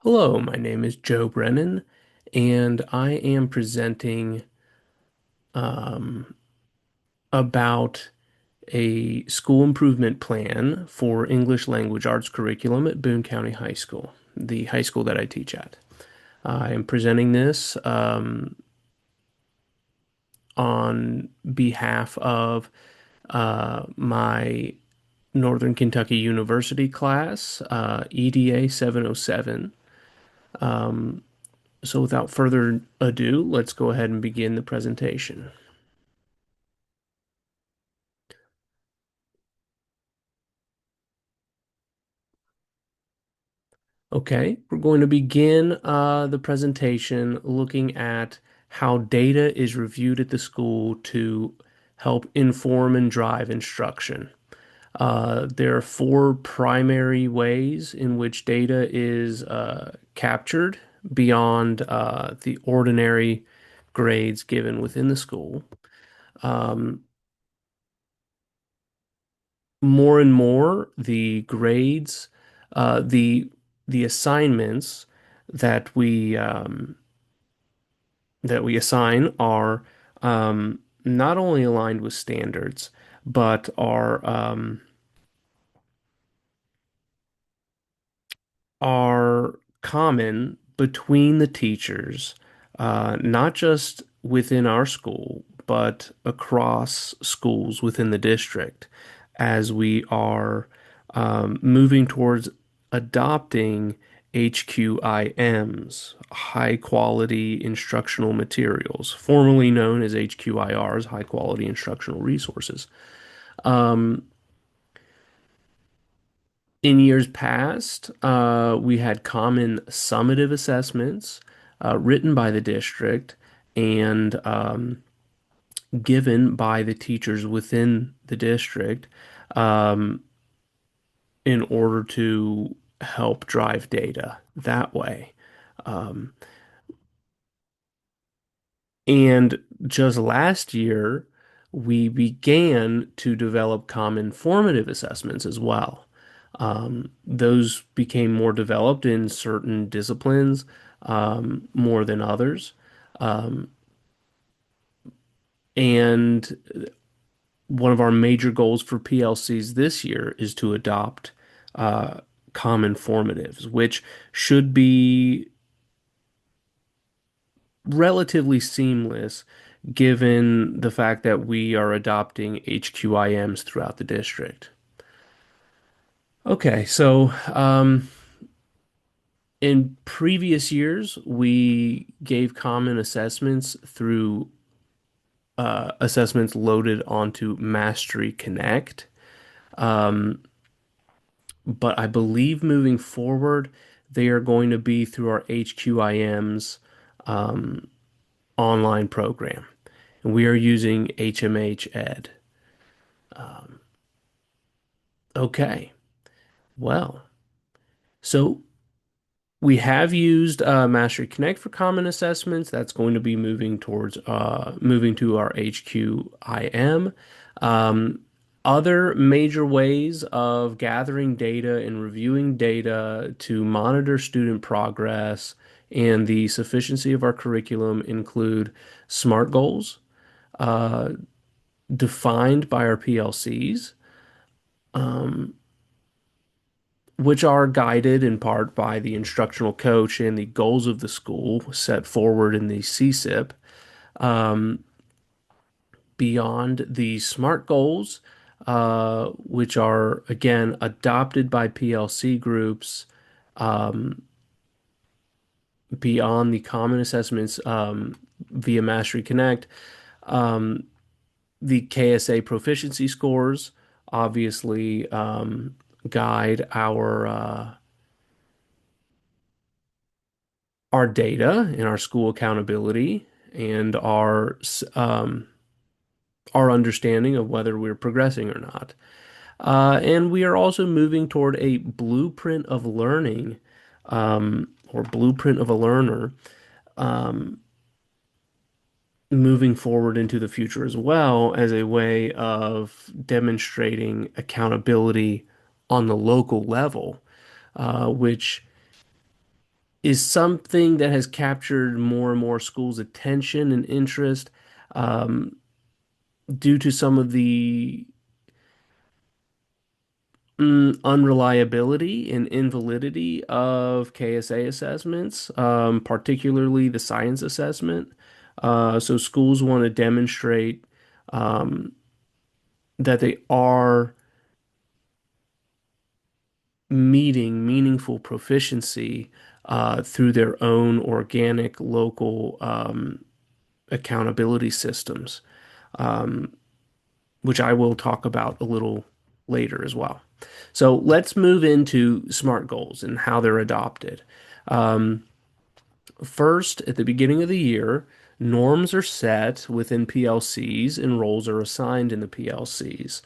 Hello, my name is Joe Brennan, and I am presenting um, about a school improvement plan for English language arts curriculum at Boone County High School, the high school that I teach at. I am presenting this on behalf of my Northern Kentucky University class, EDA 707. So without further ado, let's go ahead and begin the presentation. Okay, we're going to begin the presentation looking at how data is reviewed at the school to help inform and drive instruction. There are four primary ways in which data is captured beyond the ordinary grades given within the school. Um, More and more, the grades, the assignments that we assign are not only aligned with standards, but are common between the teachers, not just within our school, but across schools within the district, as we are moving towards adopting HQIMs, high quality instructional materials, formerly known as HQIRs, high quality instructional resources. Um, In years past, we had common summative assessments written by the district and given by the teachers within the district um, in order to help drive data that way. Um, and just last year, we began to develop common formative assessments as well. Those became more developed in certain disciplines more than others. Um, and one of our major goals for PLCs this year is to adopt uh, common formatives, which should be relatively seamless given the fact that we are adopting HQIMs throughout the district. Okay, so in previous years, we gave common assessments through assessments loaded onto Mastery Connect. Um, but I believe moving forward, they are going to be through our HQIM's um, online program. And we are using HMH Ed. Okay, well, so we have used Mastery Connect for common assessments. That's going to be moving to our HQIM. Um, Other major ways of gathering data and reviewing data to monitor student progress and the sufficiency of our curriculum include SMART goals, uh, defined by our PLCs, which are guided in part by the instructional coach and the goals of the school set forward in the CSIP. Um, Beyond the SMART goals, which are again adopted by PLC groups, um, beyond the common assessments via Mastery Connect, um, the KSA proficiency scores obviously guide our data and our school accountability and our understanding of whether we're progressing or not. And we are also moving toward a blueprint of learning or blueprint of a learner moving forward into the future as well as a way of demonstrating accountability on the local level, which is something that has captured more and more schools' attention and interest um, due to some of the unreliability and invalidity of KSA assessments, particularly the science assessment. So schools want to demonstrate um, that they are meeting meaningful proficiency through their own organic local accountability systems, which I will talk about a little later as well. So let's move into SMART goals and how they're adopted. Um, First, at the beginning of the year, norms are set within PLCs and roles are assigned in the PLCs.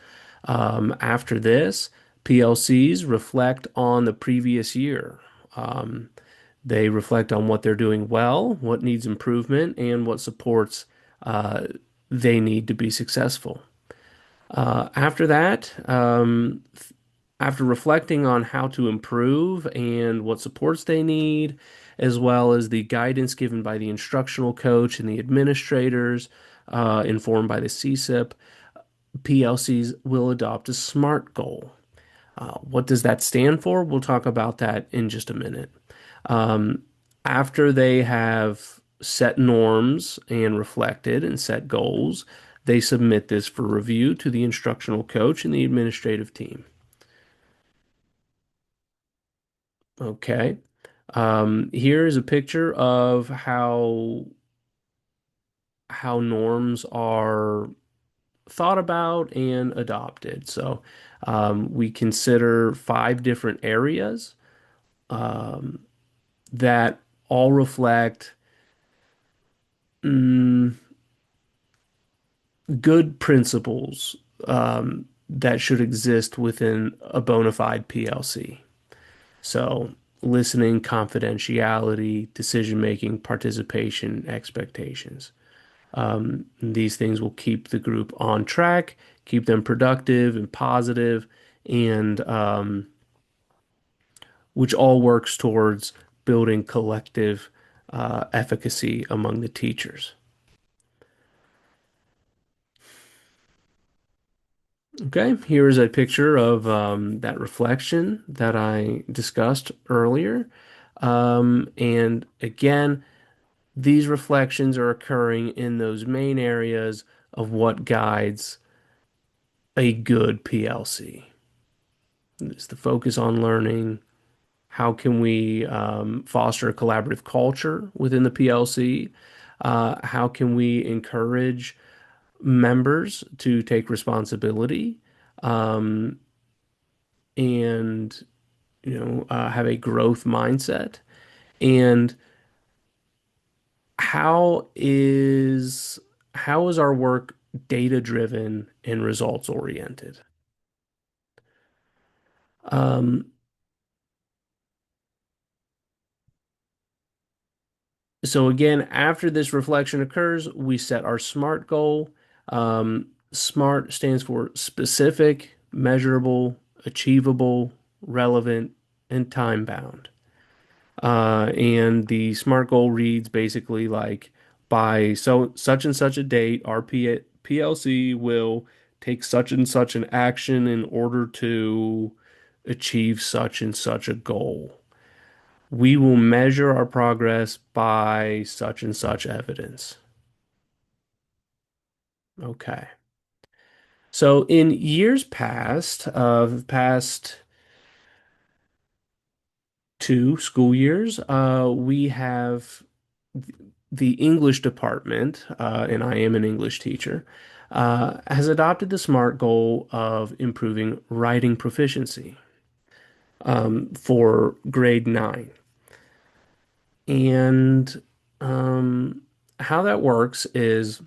After this, PLCs reflect on the previous year. Um, they reflect on what they're doing well, what needs improvement, and what supports uh, they need to be successful. After that, after reflecting on how to improve and what supports they need, as well as the guidance given by the instructional coach and the administrators, informed by the CSIP, PLCs will adopt a SMART goal. What does that stand for? We'll talk about that in just a minute. Um, After they have set norms and reflected and set goals, they submit this for review to the instructional coach and the administrative team. Okay. Here is a picture of how norms are thought about and adopted. So we consider five different areas um, that all reflect mm, good principles that should exist within a bona fide PLC. So, listening, confidentiality, decision making, participation, expectations. These things will keep the group on track, keep them productive and positive, and which all works towards building collective efficacy among the teachers. Okay, here is a picture of that reflection that I discussed earlier. And again, these reflections are occurring in those main areas of what guides a good PLC. It's the focus on learning. How can we foster a collaborative culture within the PLC? How can we encourage members to take responsibility? Um, and have a growth mindset, and how is how is our work data driven and results oriented. um, so again, after this reflection occurs, we set our SMART goal. SMART stands for specific, measurable, achievable, relevant, and time bound. And the SMART goal reads basically like by such and such a date, our PLC will take such and such an action in order to achieve such and such a goal. We will measure our progress by such and such evidence. Okay. So in years past, past 2 school years, we have the English department, and I am an English teacher, has adopted the SMART goal of improving writing proficiency for grade 9. And how that works is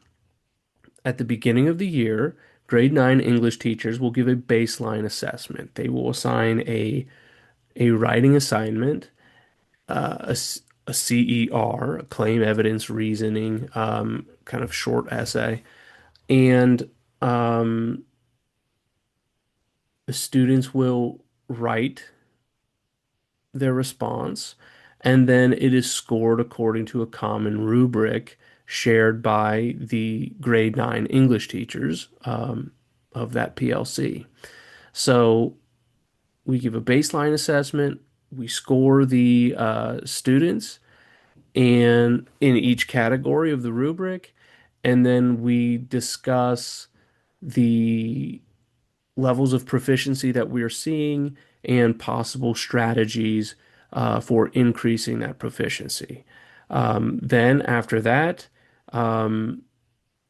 at the beginning of the year, grade 9 English teachers will give a baseline assessment. They will assign a writing assignment, a CER, a claim, evidence, reasoning, kind of short essay, and um, the students will write their response, And then it is scored according to a common rubric shared by the grade 9 English teachers of that PLC. So we give a baseline assessment, we score the students and in each category of the rubric, and then we discuss the levels of proficiency that we are seeing and possible strategies for increasing that proficiency. Then after that, um,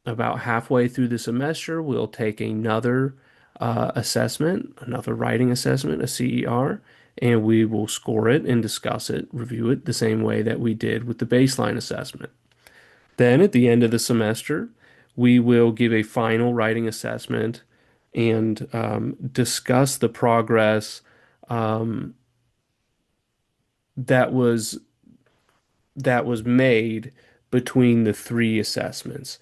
about halfway through the semester, we'll take another assessment, another writing assessment, a CER, and we will score it and discuss it, review it the same way that we did with the baseline assessment. Then at the end of the semester, we will give a final writing assessment and discuss the progress um, that was that was made between the three assessments.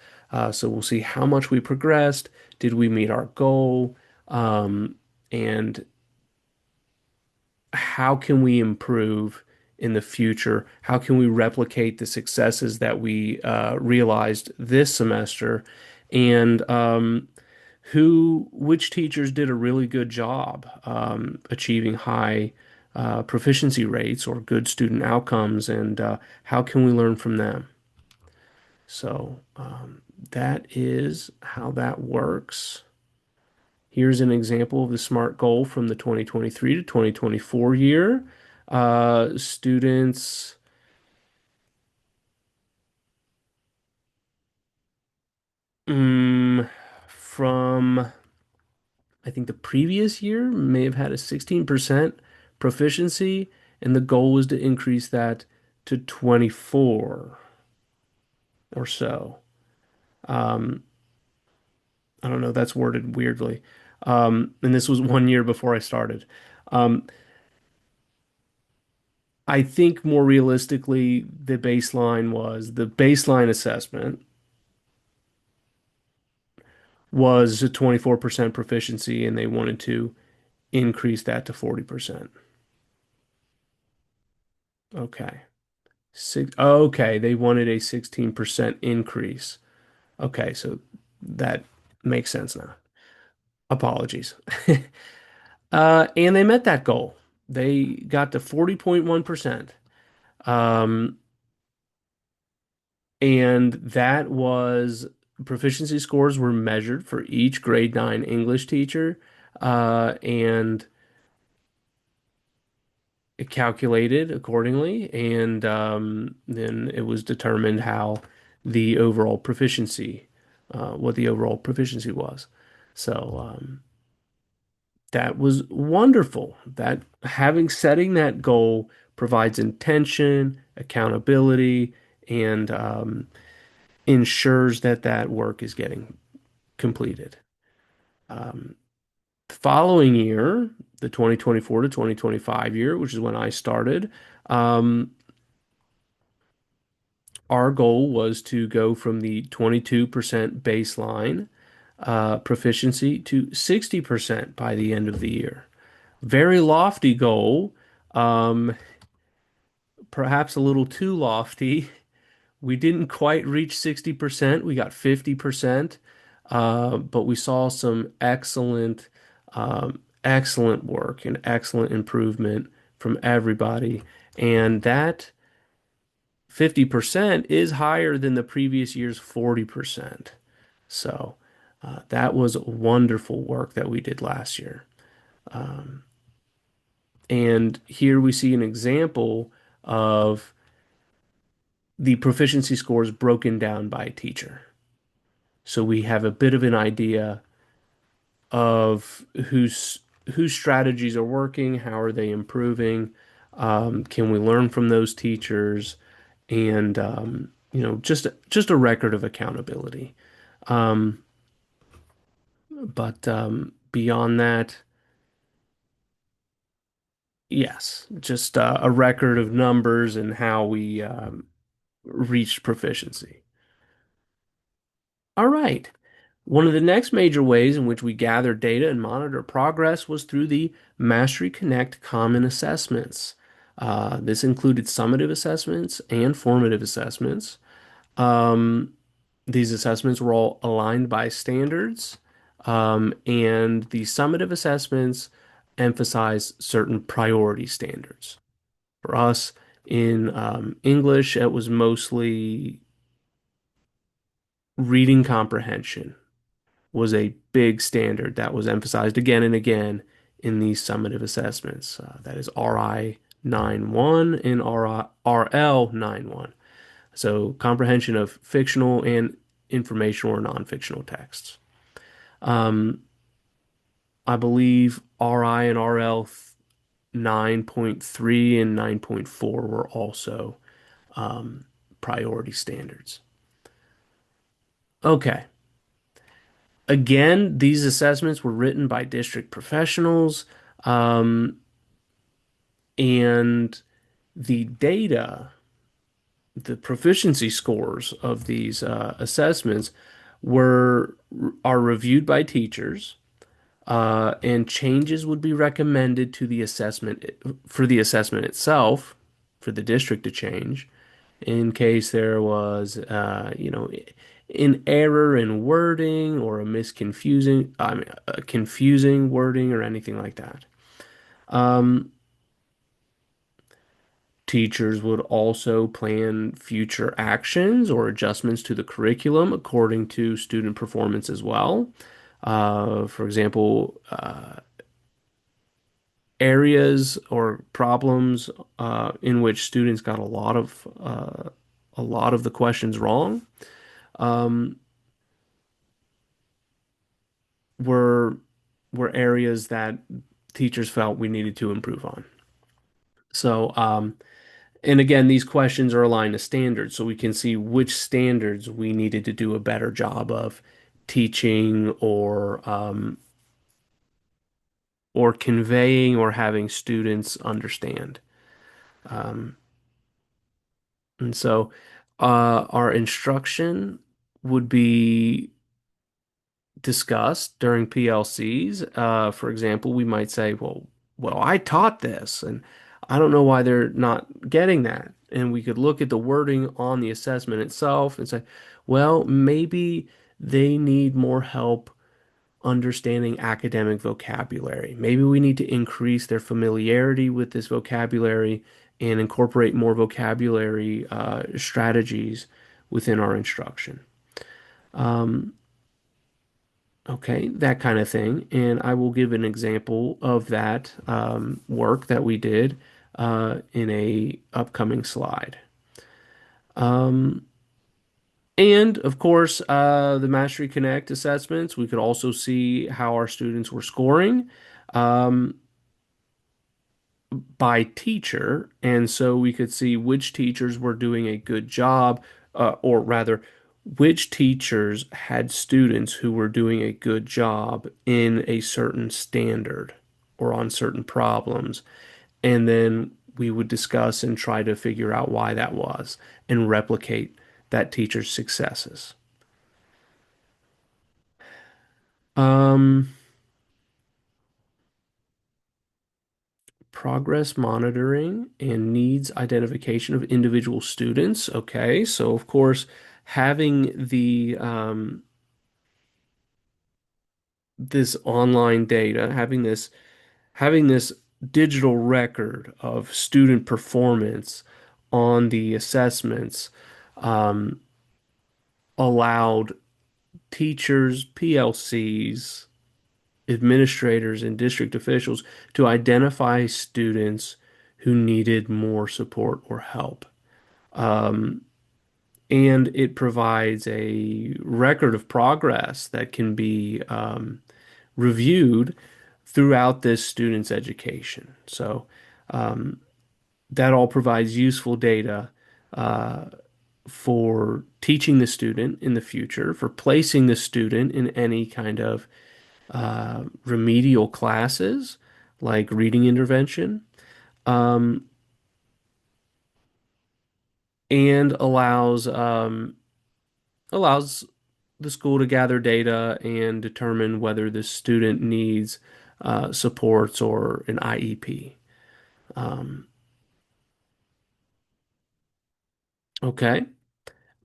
So we'll see how much we progressed, did we meet our goal, and how can we improve in the future? How can we replicate the successes that we realized this semester? And which teachers did a really good job achieving high proficiency rates or good student outcomes, and how can we learn from them? So that is how that works. Here's an example of the SMART goal from the 2023 to 2024 year. Students mm, from, I think the previous year may have had a 16% proficiency, and the goal was to increase that to 24 or so. Um, I don't know, that's worded weirdly. And this was 1 year before I started. Um, I think more realistically, the baseline assessment was a 24% proficiency, and they wanted to increase that to 40%. Okay. Okay, they wanted a 16% increase. Okay, so that makes sense now. Apologies. And they met that goal. They got to 40.1%. Um, and that was proficiency scores were measured for each grade 9 English teacher, and it calculated accordingly, and then it was determined how the overall proficiency, what the overall proficiency was. So that was wonderful. That having setting that goal provides intention, accountability, and ensures that that work is getting completed. Um, the following year, the 2024 to 2025 year, which is when I started, um, our goal was to go from the 22% baseline proficiency to 60% by the end of the year. Very lofty goal, um, perhaps a little too lofty. We didn't quite reach 60%. We got 50%, but we saw some excellent work and excellent improvement from everybody. And that 50% is higher than the previous year's 40%. So that was wonderful work that we did last year. Um, and here we see an example of the proficiency scores broken down by teacher. So we have a bit of an idea of whose strategies are working, how are they improving, can we learn from those teachers, and just a record of accountability. Um, but beyond that, yes, just a record of numbers and how we reached proficiency. All right. One of the next major ways in which we gather data and monitor progress was through the Mastery Connect Common Assessments. This included summative assessments and formative assessments. Um, these assessments were all aligned by standards, and the summative assessments emphasize certain priority standards. For us in English, it was mostly reading comprehension was a big standard that was emphasized again and again in these summative assessments. That is RI 9.1 and RL 9.1. So comprehension of fictional and informational or non-fictional texts. Um, I believe RI and RL 9.3 and 9.4 were also um, priority standards. Okay. Again, these assessments were written by district professionals, um, and the data, the proficiency scores of these assessments were are reviewed by teachers, and changes would be recommended to the assessment for the assessment itself, for the district to change in case there was, an error in wording or a confusing wording or anything like that. Um, Teachers would also plan future actions or adjustments to the curriculum according to student performance as well. For example, areas or problems in which students got a lot of the questions wrong. Um, were were areas that teachers felt we needed to improve on. So, and again, these questions are aligned to standards, so we can see which standards we needed to do a better job of teaching or conveying or having students understand. Um, and so, our instruction would be discussed during PLCs. For example, we might say, well, I taught this, and I don't know why they're not getting that. And we could look at the wording on the assessment itself and say, well, maybe they need more help understanding academic vocabulary. Maybe we need to increase their familiarity with this vocabulary and incorporate more vocabulary strategies within our instruction. Um, Okay, that kind of thing. And I will give an example of that work that we did in a upcoming slide. Um, and of course, the Mastery Connect assessments, we could also see how our students were scoring. Um, by teacher, and so we could see which teachers were doing a good job, or rather, which teachers had students who were doing a good job in a certain standard or on certain problems. And then we would discuss and try to figure out why that was and replicate that teacher's successes. Um, Progress monitoring and needs identification of individual students. Okay, so of course, having the this online data, having this digital record of student performance on the assessments um, allowed teachers, PLCs, administrators, and district officials to identify students who needed more support or help. Um, and it provides a record of progress that can be reviewed throughout this student's education. So that all provides useful data uh, for teaching the student in the future, for placing the student in any kind of remedial classes like reading intervention, um, and allows the school to gather data and determine whether the student needs supports or an IEP. Okay.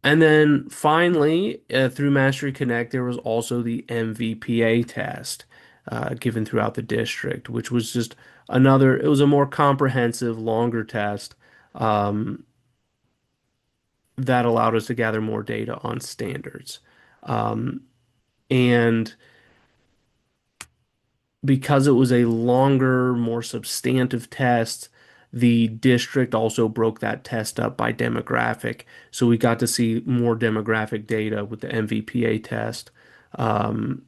And then finally, through Mastery Connect, there was also the MVPA test given throughout the district, which was just it was a more comprehensive, longer test um, that allowed us to gather more data on standards. Um, and because it was a longer, more substantive test, the district also broke that test up by demographic. So we got to see more demographic data with the MVPA test um,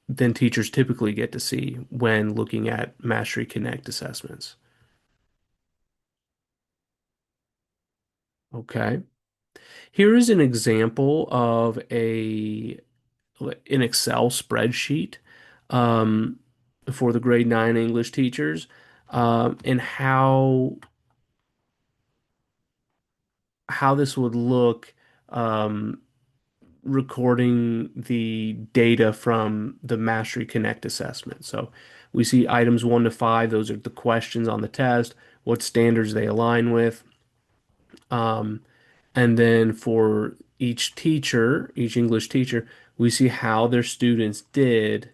than teachers typically get to see when looking at Mastery Connect assessments. Okay. Here is an example of an Excel spreadsheet um, for the grade 9 English teachers and how this would look um, recording the data from the Mastery Connect assessment. So we see items 1 to 5, those are the questions on the test, what standards they align with. Um, and then for each teacher, each English teacher, we see how their students did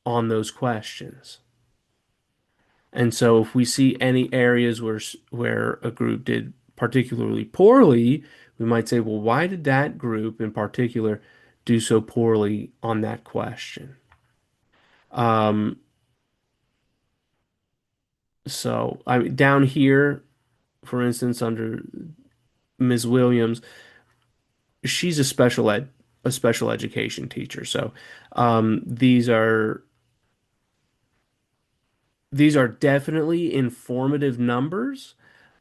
on those questions. And so if we see any areas where a group did particularly poorly, we might say, well, why did that group in particular do so poorly on that question? Um, down here, for instance, under Ms. Williams, she's a special education teacher. So um, these are these are definitely informative numbers,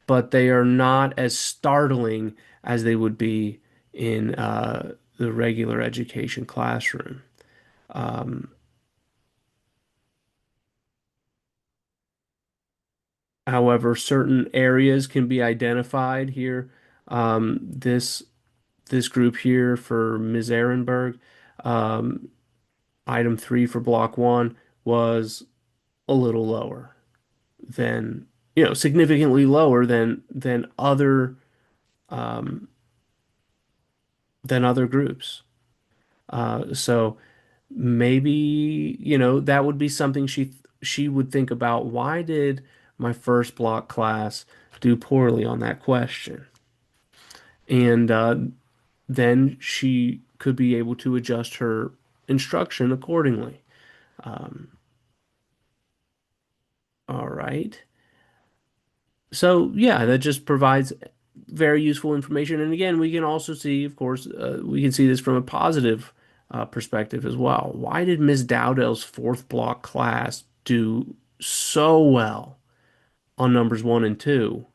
but they are not as startling as they would be in the regular education classroom. Um, However, certain areas can be identified here. This group here for Ms. Ehrenberg, um, item 3 for block 1 was a little lower than, significantly lower um, than other groups. So maybe, that would be something she would think about. Why did my first block class do poorly on that question? And then she could be able to adjust her instruction accordingly. Um, all right. So yeah, that just provides very useful information. And again, we can also see, of course, we can see this from a positive perspective as well. Why did Ms. Dowdell's fourth block class do so well on numbers 1 and 2,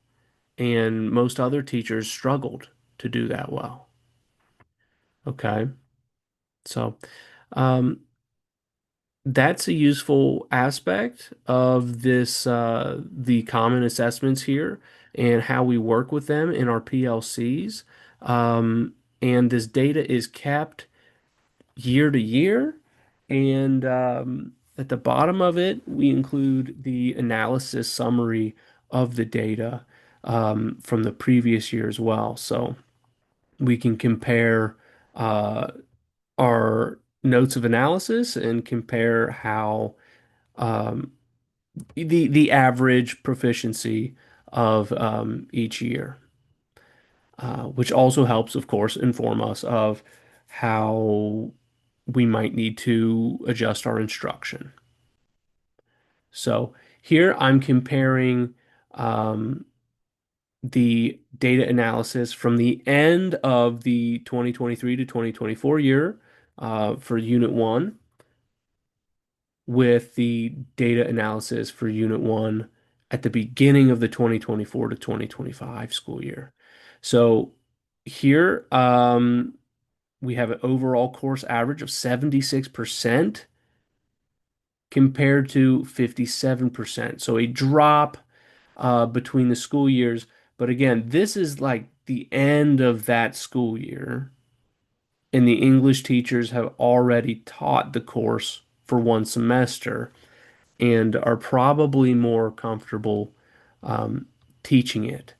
and most other teachers struggled to do that well? Okay, so um, that's a useful aspect of the common assessments here and how we work with them in our PLCs. And this data is kept year to year. And at the bottom of it, we include the analysis summary of the data from the previous year as well. So we can compare uh, our notes of analysis and compare how um, the average proficiency of each year, which also helps, of course, inform us of how we might need to adjust our instruction. So here I'm comparing um, the data analysis from the end of the 2023 to 2024 year for Unit 1 with the data analysis for Unit 1 at the beginning of the 2024 to 2025 school year. So here we have an overall course average of 76% compared to 57%. So a drop between the school years. But again, this is like the end of that school year, and the English teachers have already taught the course for 1 semester and are probably more comfortable um, teaching it.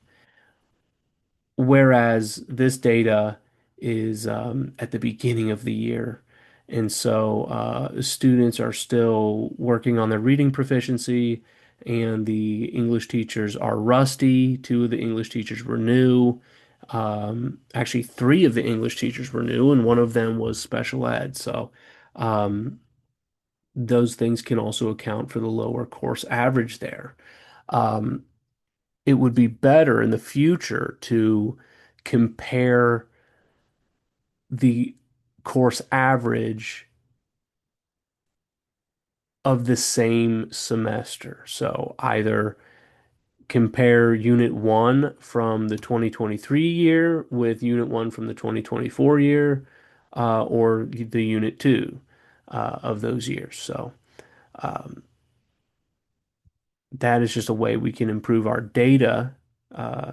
Whereas this data is at the beginning of the year. And so students are still working on their reading proficiency, and the English teachers are rusty. Two of the English teachers were new. Actually, three of the English teachers were new, and one of them was special ed. So um, those things can also account for the lower course average there. Um, it would be better in the future to compare the course average of the same semester. So either compare Unit 1 from the 2023 year with Unit 1 from the 2024 year, or the Unit 2 of those years. So um, that is just a way we can improve our data, uh,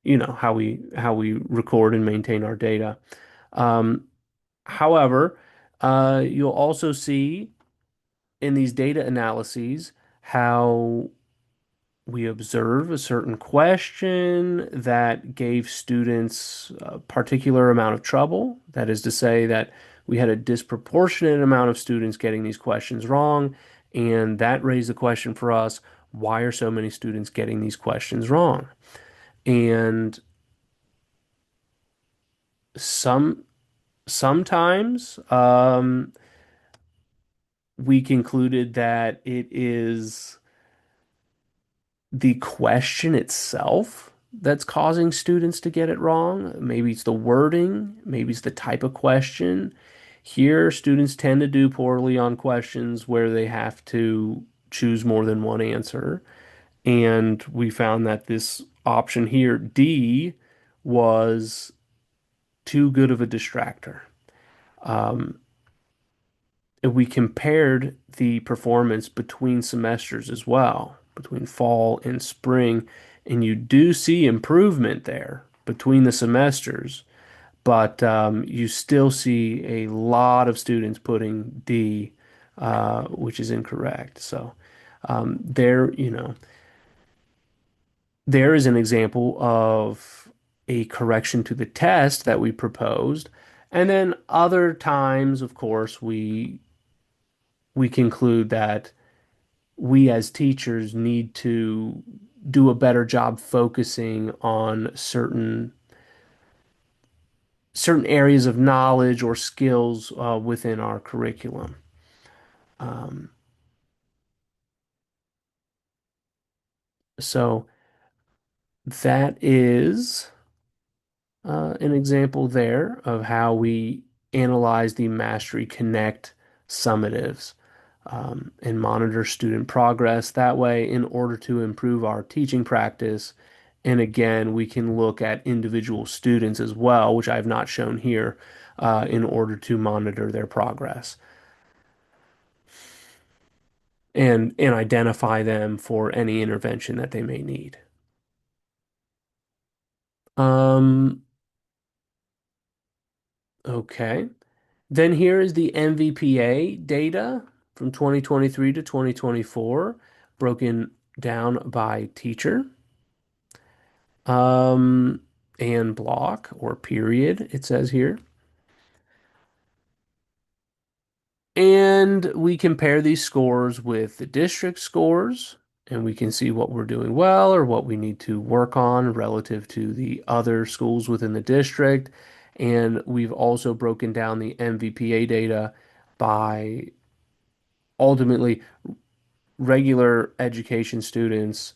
how we record and maintain our data. Um, However, you'll also see in these data analyses how we observe a certain question that gave students a particular amount of trouble. That is to say, that we had a disproportionate amount of students getting these questions wrong, and that raised the question for us, why are so many students getting these questions wrong? And some sometimes we concluded that it is the question itself that's causing students to get it wrong. Maybe it's the wording, maybe it's the type of question. Here, students tend to do poorly on questions where they have to choose more than one answer. And we found that this option here, D, was too good of a distractor. Um, we compared the performance between semesters as well, between fall and spring, and you do see improvement there between the semesters, but you still see a lot of students putting D, which is incorrect. So there is an example of a correction to the test that we proposed. And then other times, of course, we conclude that we as teachers need to do a better job focusing on certain areas of knowledge or skills within our curriculum. Um, so that is an example there of how we analyze the Mastery Connect summatives and monitor student progress that way in order to improve our teaching practice. And again, we can look at individual students as well, which I have not shown here, in order to monitor their progress and identify them for any intervention that they may need. Um, okay. Then here is the MVPA data from 2023 to 2024, broken down by teacher, um, and block or period, it says here. And we compare these scores with the district scores, and we can see what we're doing well or what we need to work on relative to the other schools within the district. And we've also broken down the MVPA data by ultimately regular education students,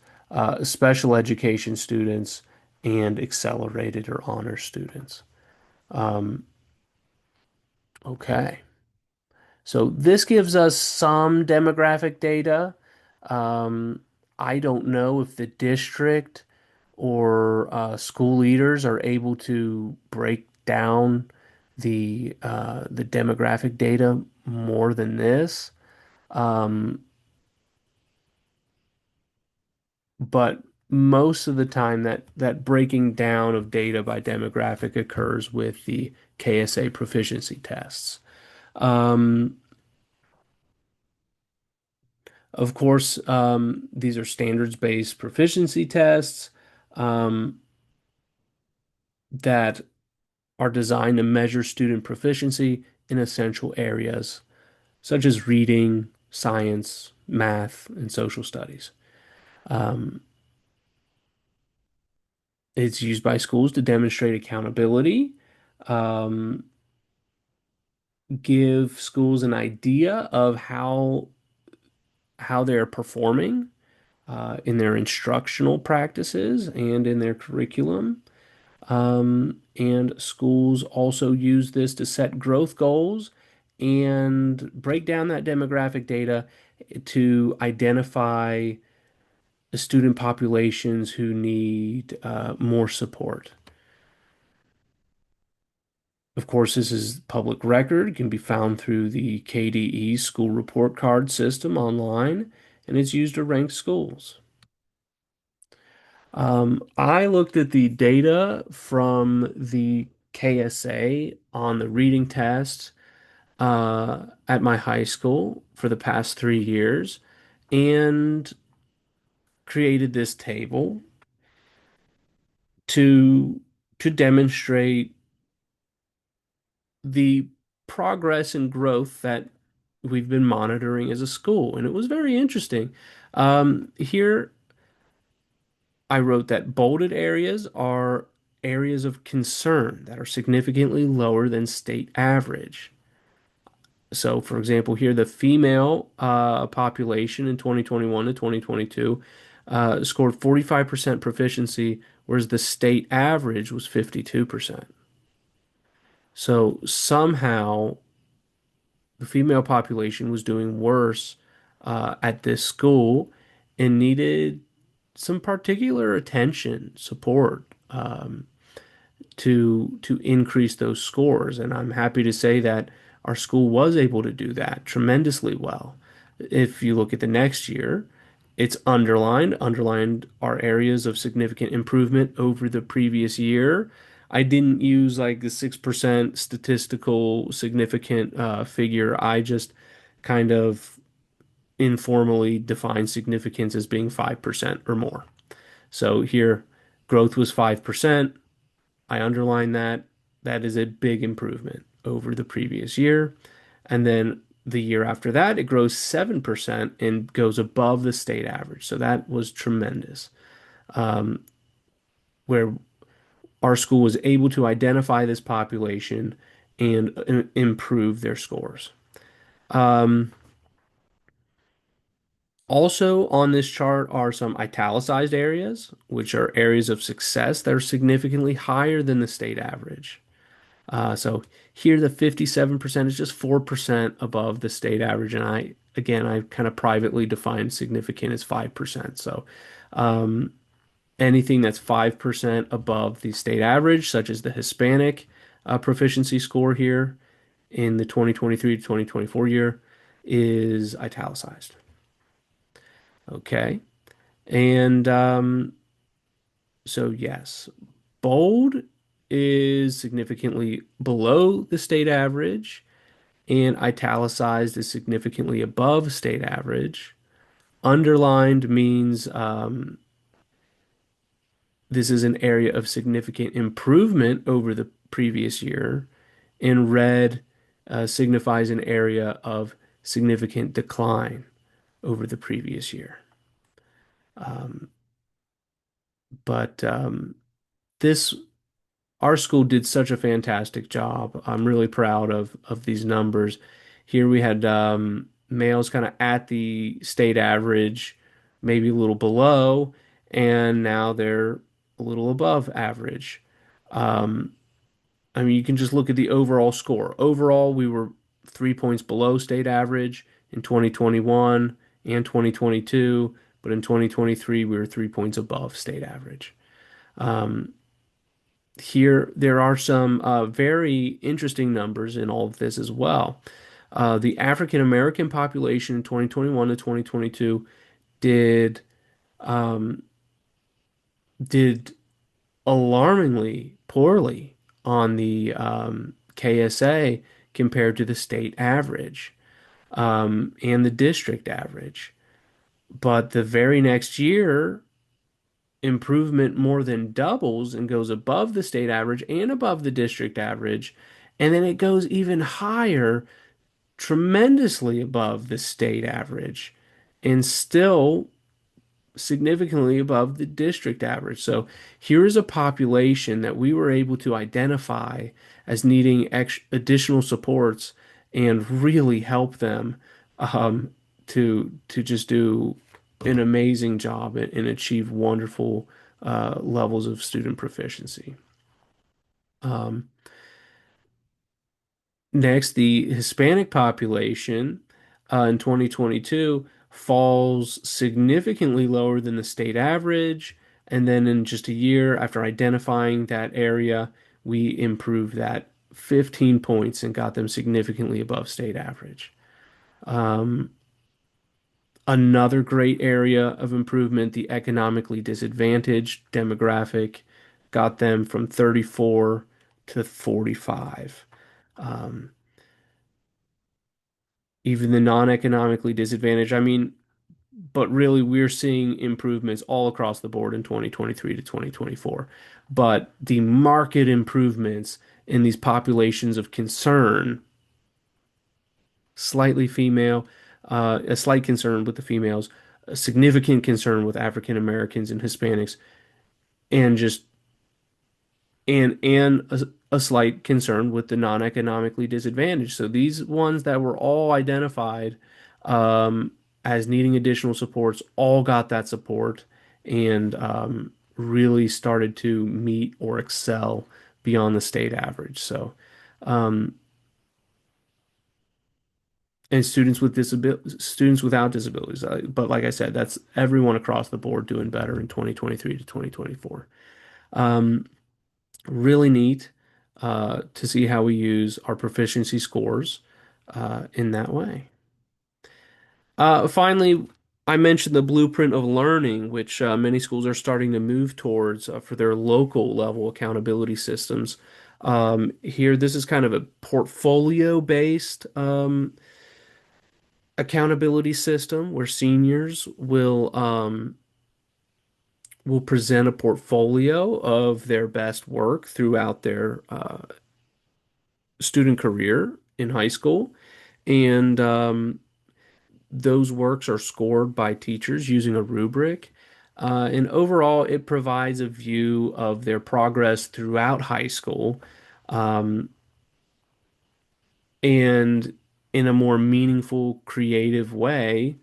special education students, and accelerated or honor students. Um, okay. So this gives us some demographic data. Um, I don't know if the district or school leaders are able to break down the demographic data more than this. Um, but most of the time that breaking down of data by demographic occurs with the KSA proficiency tests. Um, of course, these are standards-based proficiency tests. Um, that are designed to measure student proficiency in essential areas such as reading, science, math, and social studies. Um, it's used by schools to demonstrate accountability, um, give schools an idea of how they're performing in their instructional practices and in their curriculum. And schools also use this to set growth goals and break down that demographic data to identify the student populations who need more support. Of course, this is public record, can be found through the KDE school report card system online, and it's used to rank schools. I looked at the data from the KSA on the reading test at my high school for the past 3 years and created this table to to demonstrate the progress and growth that we've been monitoring as a school, and it was very interesting. Here I wrote that bolded areas are areas of concern that are significantly lower than state average. So, for example, here the female population in 2021 to 2022 scored 45% proficiency, whereas the state average was 52%. So somehow the female population was doing worse at this school and needed some particular attention, support to increase those scores. And I'm happy to say that our school was able to do that tremendously well. If you look at the next year, it's underlined are areas of significant improvement over the previous year. I didn't use like the 6% statistical significant figure. I just kind of informally defined significance as being 5% or more. So here, growth was 5%. I underline that. That is a big improvement over the previous year. And then the year after that, it grows 7% and goes above the state average. So that was tremendous, where our school was able to identify this population and improve their scores. Also on this chart are some italicized areas, which are areas of success that are significantly higher than the state average. So here the 57% is just 4% above the state average. And I kind of privately defined significant as 5%. So anything that's 5% above the state average, such as the Hispanic proficiency score here in the 2023 to 2024 year, is italicized. Okay. And so, yes, bold is significantly below the state average, and italicized is significantly above state average. Underlined means this is an area of significant improvement over the previous year, and red signifies an area of significant decline over the previous year. But this our school did such a fantastic job. I'm really proud of these numbers. Here we had males kind of at the state average, maybe a little below, and now they're a little above average. Um, I mean, you can just look at the overall score. Overall, we were 3 points below state average in 2021 and 2022, but in 2023, we were 3 points above state average. Here, there are some very interesting numbers in all of this as well. The African American population in 2021 to 2022 did did alarmingly poorly on the KSA compared to the state average and the district average. But the very next year, improvement more than doubles and goes above the state average and above the district average. And then it goes even higher, tremendously above the state average, and still significantly above the district average. So here is a population that we were able to identify as needing additional supports and really help them um, to just do an amazing job and achieve wonderful levels of student proficiency. Um, Next, the Hispanic population in 2022 falls significantly lower than the state average. And then in just a year after identifying that area, we improved that 15 points and got them significantly above state average. Um, Another great area of improvement, the economically disadvantaged demographic, got them from 34 to 45. Um, Even the non-economically disadvantaged. I mean, but really we're seeing improvements all across the board in 2023 to 2024. But the market improvements in these populations of concern, slightly female, a slight concern with the females, a significant concern with African Americans and Hispanics, and just and a slight concern with the non-economically disadvantaged. So these ones that were all identified um, as needing additional supports all got that support and really started to meet or excel beyond the state average. So um, and students without disabilities. But like I said, that's everyone across the board doing better in 2023 to 2024. Um, Really neat to see how we use our proficiency scores in that way. Finally, I mentioned the blueprint of learning, which many schools are starting to move towards for their local level accountability systems. Here, this is kind of a portfolio-based accountability system where seniors will present a portfolio of their best work throughout their student career in high school, and those works are scored by teachers using a rubric. And overall, it provides a view of their progress throughout high school, um, and in a more meaningful, creative way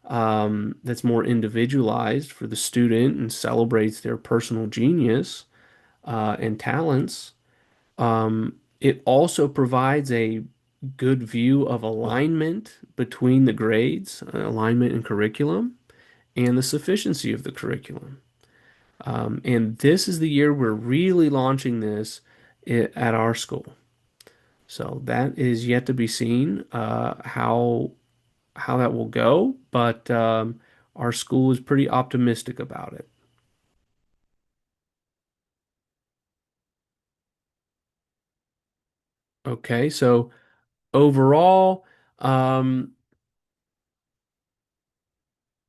that's more individualized for the student and celebrates their personal genius and talents. It also provides a good view of alignment between the grades, alignment in curriculum, and the sufficiency of the curriculum. And this is the year we're really launching this at our school. So that is yet to be seen how that will go, but our school is pretty optimistic about it. Okay, so overall, um,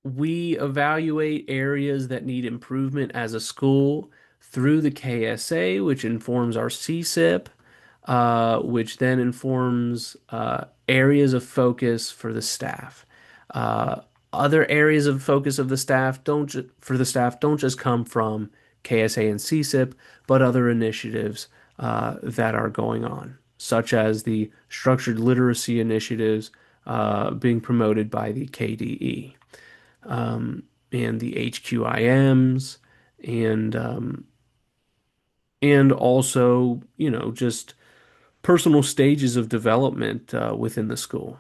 we evaluate areas that need improvement as a school through the KSA, which informs our CSIP, which then informs areas of focus for the staff. Uh, Other areas of focus of the staff for the staff don't just come from KSA and CSIP, but other initiatives that are going on, such as the structured literacy initiatives being promoted by the KDE and the HQIMs and and also, just personal stages of development within the school,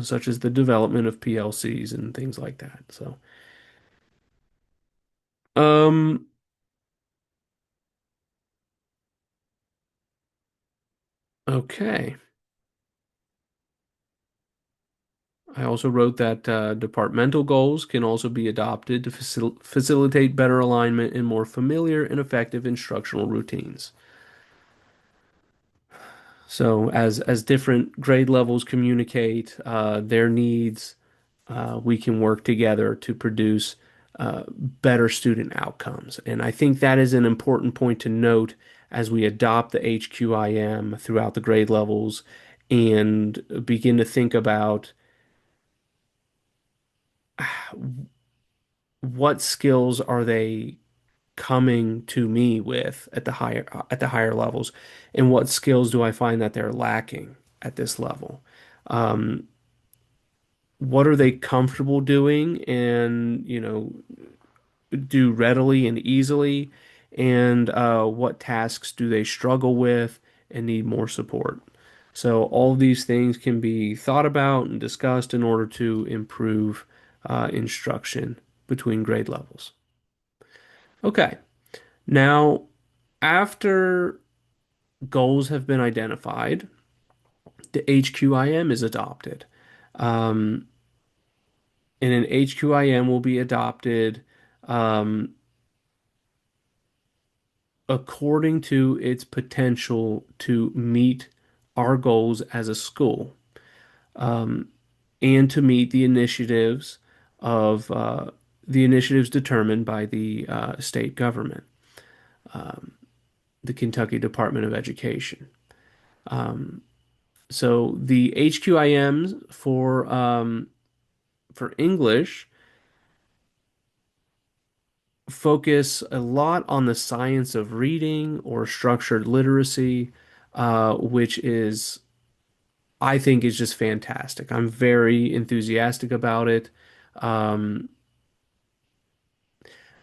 such as the development of PLCs and things like that. So, um, okay. I also wrote that departmental goals can also be adopted to facilitate better alignment and more familiar and effective instructional routines. So as different grade levels communicate their needs, we can work together to produce better student outcomes. And I think that is an important point to note as we adopt the HQIM throughout the grade levels and begin to think about what skills are they coming to me with at the higher levels, and what skills do I find that they're lacking at this level. Um, what are they comfortable doing and, do readily and easily, and what tasks do they struggle with and need more support. So all of these things can be thought about and discussed in order to improve instruction between grade levels. Okay, now after goals have been identified, the HQIM is adopted. Um, and an HQIM will be adopted um, according to its potential to meet our goals as a school, um, and to meet of the initiatives determined by the state government, the Kentucky Department of Education. So the HQIMs for English focus a lot on the science of reading or structured literacy, which is I think is just fantastic. I'm very enthusiastic about it, um,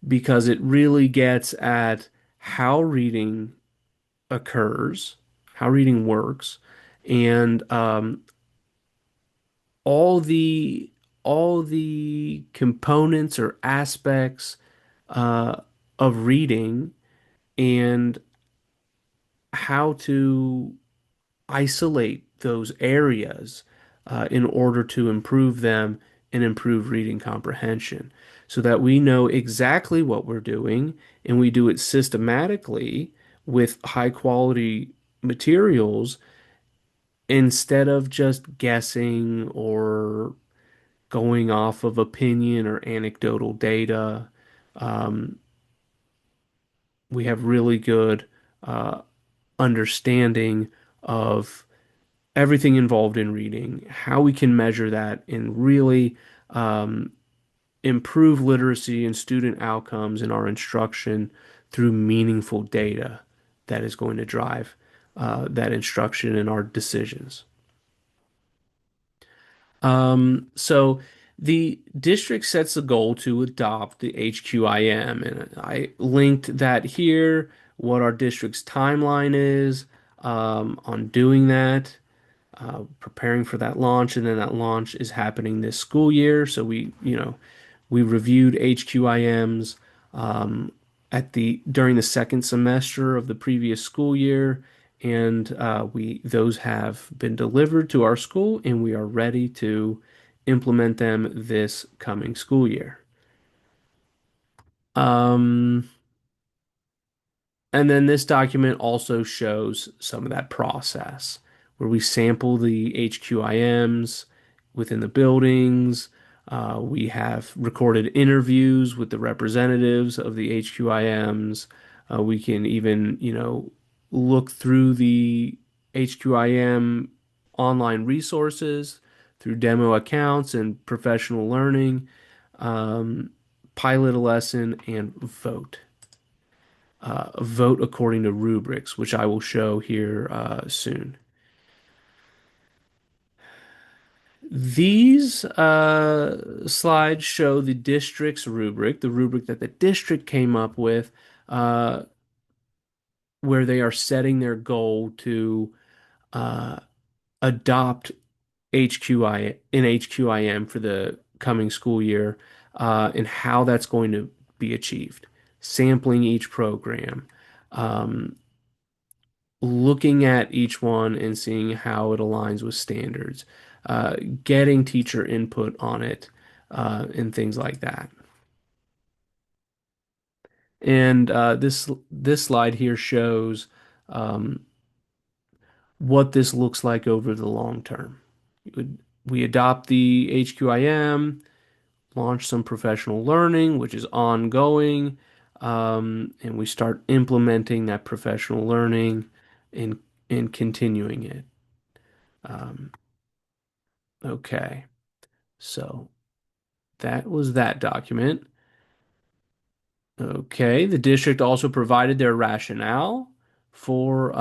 because it really gets at how reading occurs, how reading works, and all the all the components or aspects uh, of reading and how to isolate those areas in order to improve them and improve reading comprehension so that we know exactly what we're doing and we do it systematically with high quality materials instead of just guessing or going off of opinion or anecdotal data. Um, we have really good uh, understanding of everything involved in reading, how we can measure that and really um, improve literacy and student outcomes in our instruction through meaningful data that is going to drive that instruction and our decisions. So the district sets a goal to adopt the HQIM, and I linked that here, what our district's timeline is on doing that, preparing for that launch, and then that launch is happening this school year. So we reviewed HQIMs um, at the during the second semester of the previous school year, and we those have been delivered to our school, and we are ready to implement them this coming school year. Um, And then this document also shows some of that process where we sample the HQIMs within the buildings. We have recorded interviews with the representatives of the HQIMs. We can even, look through the HQIM online resources through demo accounts and professional learning, um, pilot a lesson, and vote according to rubrics, which I will show here soon. These slides show the district's rubric, the rubric that the district came up with, uh, where they are setting their goal to uh, adopt HQIM for the coming school year, and how that's going to be achieved. Sampling each program, um, looking at each one and seeing how it aligns with standards, getting teacher input on it, and things like that. And this slide here shows um, what this looks like over the long term. We adopt the HQIM, launch some professional learning, which is ongoing, and we start implementing that professional learning and continuing it. Um, okay, so that was that document. Okay, the district also provided their rationale for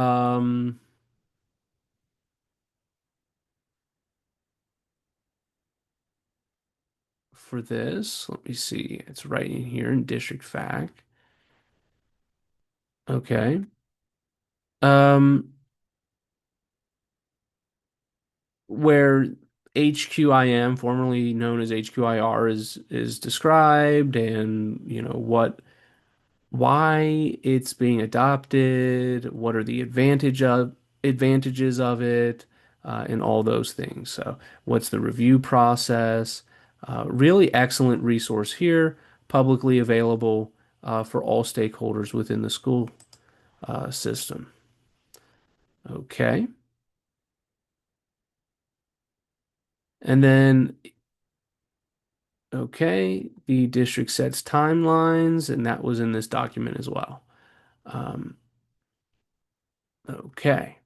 this. Let me see. It's right in here in district fact. Okay. Um, where HQIM, formerly known as HQIR, is described, and why it's being adopted, what are the advantages of it, and all those things. So, what's the review process? Really excellent resource here, publicly available for all stakeholders within the school system. Okay. And then, okay, the district sets timelines, and that was in this document as well. Um, okay.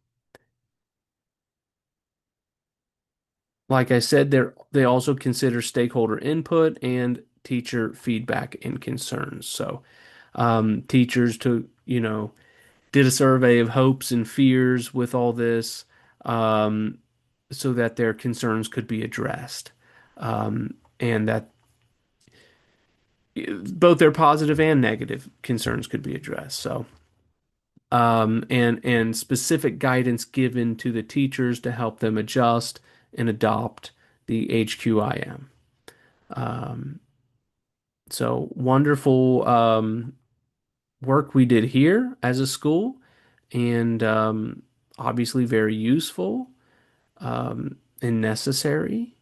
Like I said, they also consider stakeholder input and teacher feedback and concerns. So, teachers did a survey of hopes and fears with all this, um, so that their concerns could be addressed, and that both their positive and negative concerns could be addressed. So, and specific guidance given to the teachers to help them adjust and adopt the HQIM. Um, so wonderful work we did here as a school, and obviously very useful and necessary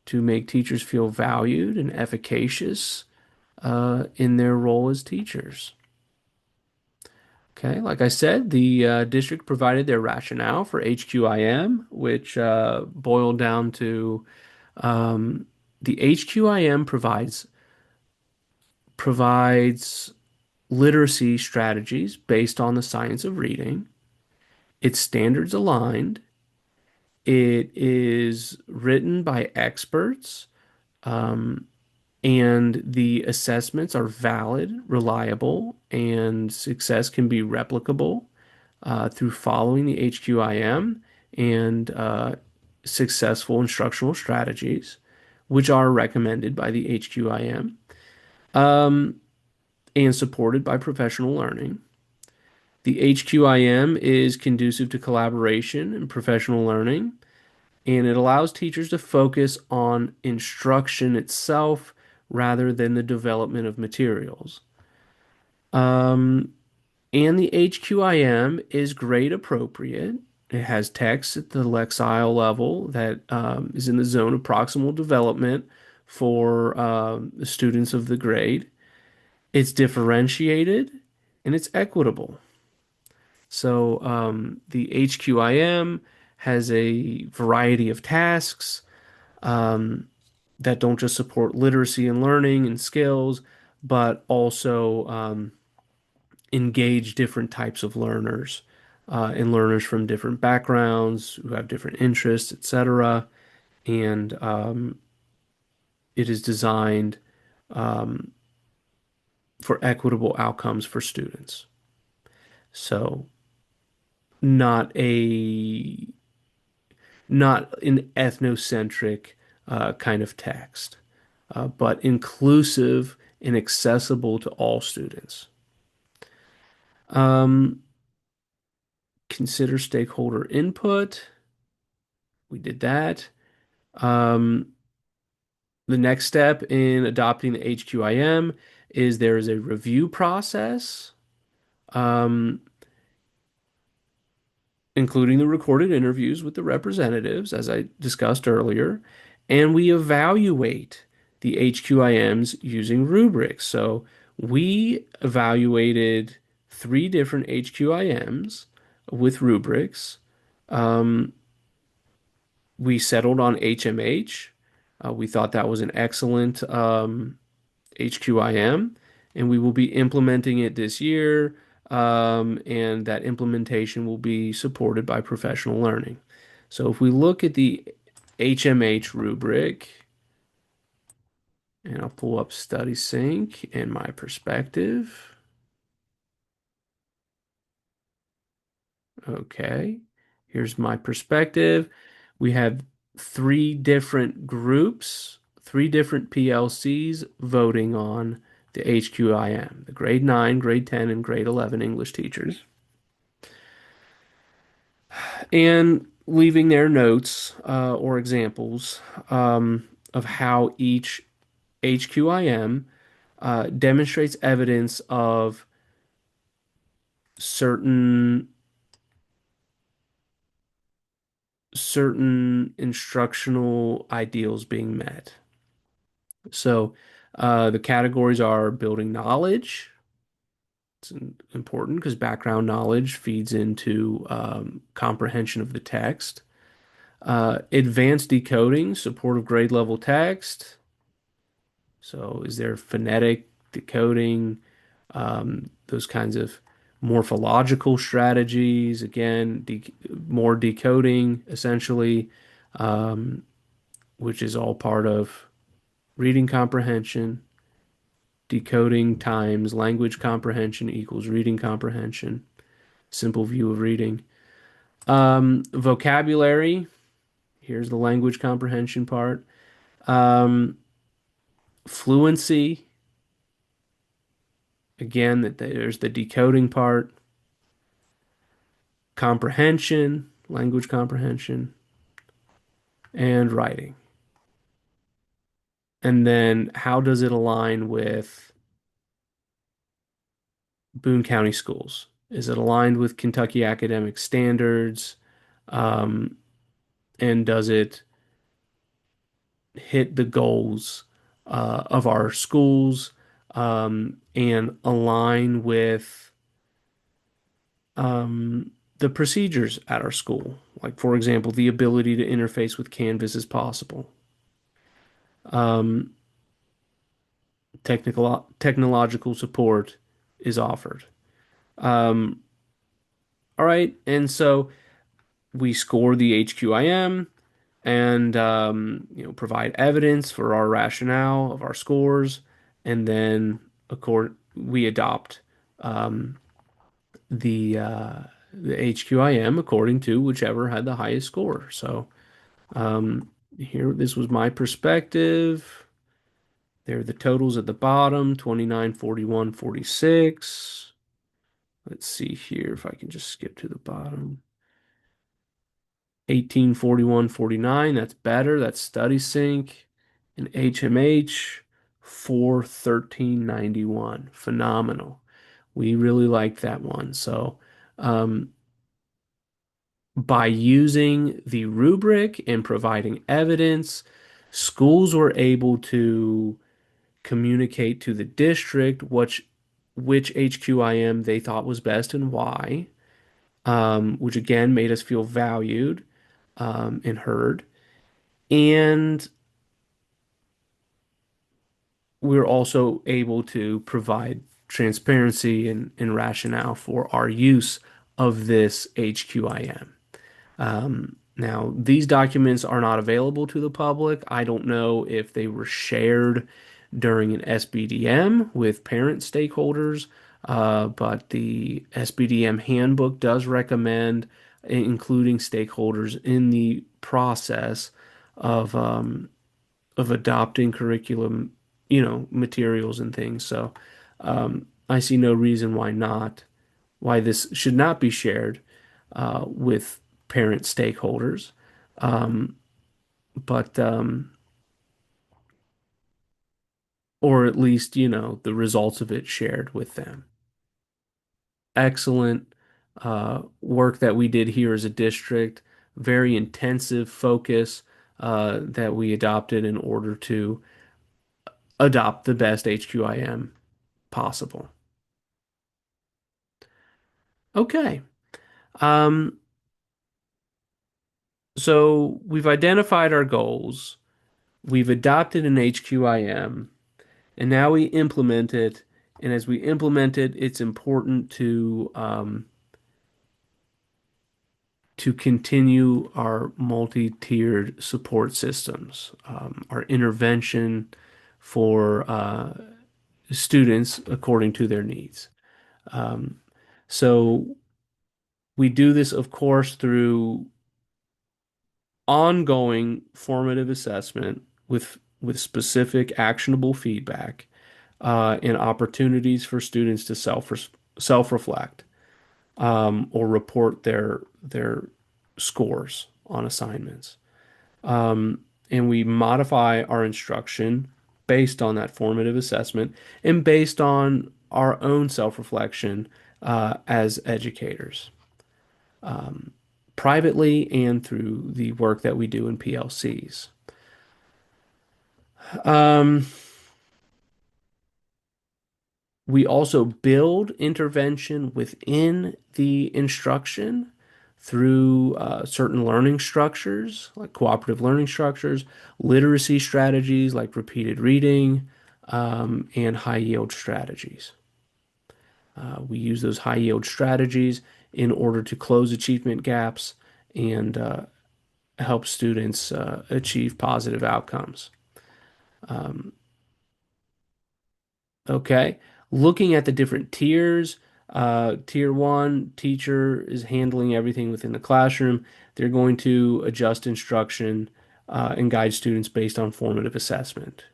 to make teachers feel valued and efficacious in their role as teachers. Okay, like I said, the district provided their rationale for HQIM, which boiled down to um, the HQIM provides literacy strategies based on the science of reading. It's standards aligned. It is written by experts, um, and the assessments are valid, reliable, and success can be replicable through following the HQIM and successful instructional strategies, which are recommended by the HQIM and supported by professional learning. The HQIM is conducive to collaboration and professional learning, and it allows teachers to focus on instruction itself rather than the development of materials. Um, And the HQIM is grade appropriate. It has text at the Lexile level that is in the zone of proximal development for the students of the grade. It's differentiated and it's equitable. So the HQIM has a variety of tasks that don't just support literacy and learning and skills, but also engage different types of learners and learners from different backgrounds who have different interests, etc. And it is designed for equitable outcomes for students. So not a not an ethnocentric kind of text, but inclusive and accessible to all students. Um, Consider stakeholder input. We did that. Um, the next step in adopting the HQIM is there is a review process, um, including the recorded interviews with the representatives, as I discussed earlier, and we evaluate the HQIMs using rubrics. So we evaluated 3 different HQIMs with rubrics. Um, we settled on HMH, We thought that was an excellent HQIM, and we will be implementing it this year. And that implementation will be supported by professional learning. So if we look at the HMH rubric, and I'll pull up Study Sync and my perspective. Okay, here's my perspective. We have three different groups, three different PLCs voting on the HQIM, the grade 9, grade 10, and grade 11 English teachers, and leaving their notes or examples of how each HQIM demonstrates evidence of certain instructional ideals being met. So the categories are building knowledge. It's important because background knowledge feeds into comprehension of the text. Advanced decoding, support of grade level text. So is there phonetic decoding, those kinds of morphological strategies? Again, more decoding essentially, um, which is all part of reading comprehension. Decoding times language comprehension equals reading comprehension. Simple view of reading. Vocabulary. Here's the language comprehension part. Um, Fluency. Again, that there's the decoding part. Comprehension, language comprehension, and writing. And then how does it align with Boone County schools? Is it aligned with Kentucky academic standards? Um, and does it hit the goals of our schools and align with the procedures at our school? Like, for example, the ability to interface with Canvas is possible. Um, technological support is offered. Um, all right, and so we score the HQIM and provide evidence for our rationale of our scores, and then we adopt um, the HQIM according to whichever had the highest score. So here, this was my perspective. There are the totals at the bottom, 29, 41, 46. Let's see here if I can just skip to the bottom. 18, 41, 49. That's better. That's Study Sync. And HMH 41391. Phenomenal. We really liked that one. So, um, by using the rubric and providing evidence, schools were able to communicate to the district which HQIM they thought was best and why, which again made us feel valued and heard. And we're also able to provide transparency and rationale for our use of this HQIM. Now, these documents are not available to the public. I don't know if they were shared during an SBDM with parent stakeholders, but the SBDM handbook does recommend including stakeholders in the process of adopting curriculum, materials and things. So, I see no reason why this should not be shared with parent stakeholders, but or at least, the results of it shared with them. Excellent work that we did here as a district, very intensive focus that we adopted in order to adopt the best HQIM possible. Okay. Um, so we've identified our goals. we've adopted an HQIM, and now we implement it. And as we implement it, it's important to continue our multi-tiered support systems, our intervention for students according to their needs. Um, so we do this, of course, through ongoing formative assessment with specific actionable feedback and opportunities for students to self-reflect or report their scores on assignments. And we modify our instruction based on that formative assessment and based on our own self-reflection as educators, privately and through the work that we do in PLCs. Um, we also build intervention within the instruction through certain learning structures, like cooperative learning structures, literacy strategies like repeated reading, and high yield strategies. We use those high yield strategies in order to close achievement gaps and help students achieve positive outcomes. Okay. Looking at the different tiers, tier one, teacher is handling everything within the classroom. They're going to adjust instruction and guide students based on formative assessment.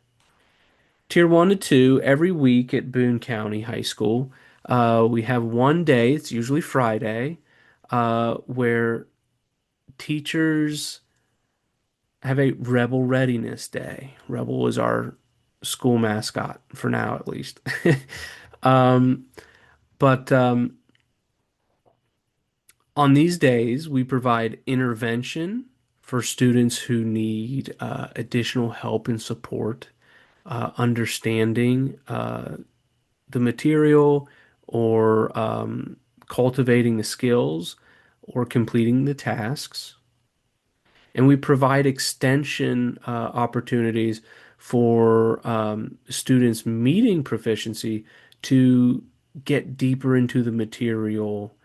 Tier one to two, every week at Boone County High School, we have one day, it's usually Friday, where teachers have a Rebel Readiness Day. Rebel is our school mascot for now, at least. Um, but on these days, we provide intervention for students who need additional help and support, understanding the material or cultivating the skills or completing the tasks. And we provide extension opportunities for students meeting proficiency to get deeper into the material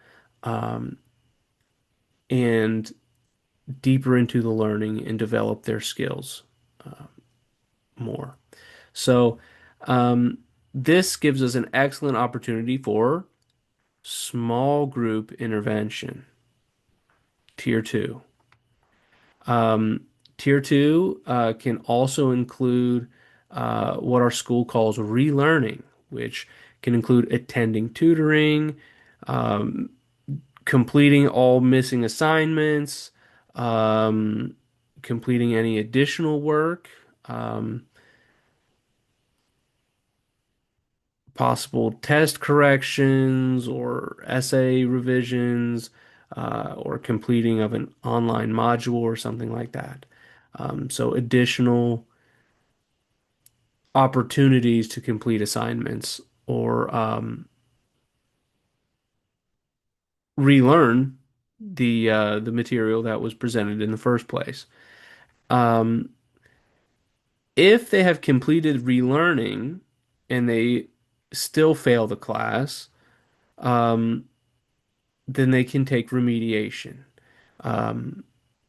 and deeper into the learning and develop their skills more. So, um, this gives us an excellent opportunity for small group intervention, tier two. Tier two can also include what our school calls relearning, which can include attending tutoring, completing all missing assignments, um, completing any additional work, um, possible test corrections or essay revisions, or completing of an online module or something like that. So additional opportunities to complete assignments or relearn the material that was presented in the first place. Um, if they have completed relearning and they still fail the class, um, then they can take remediation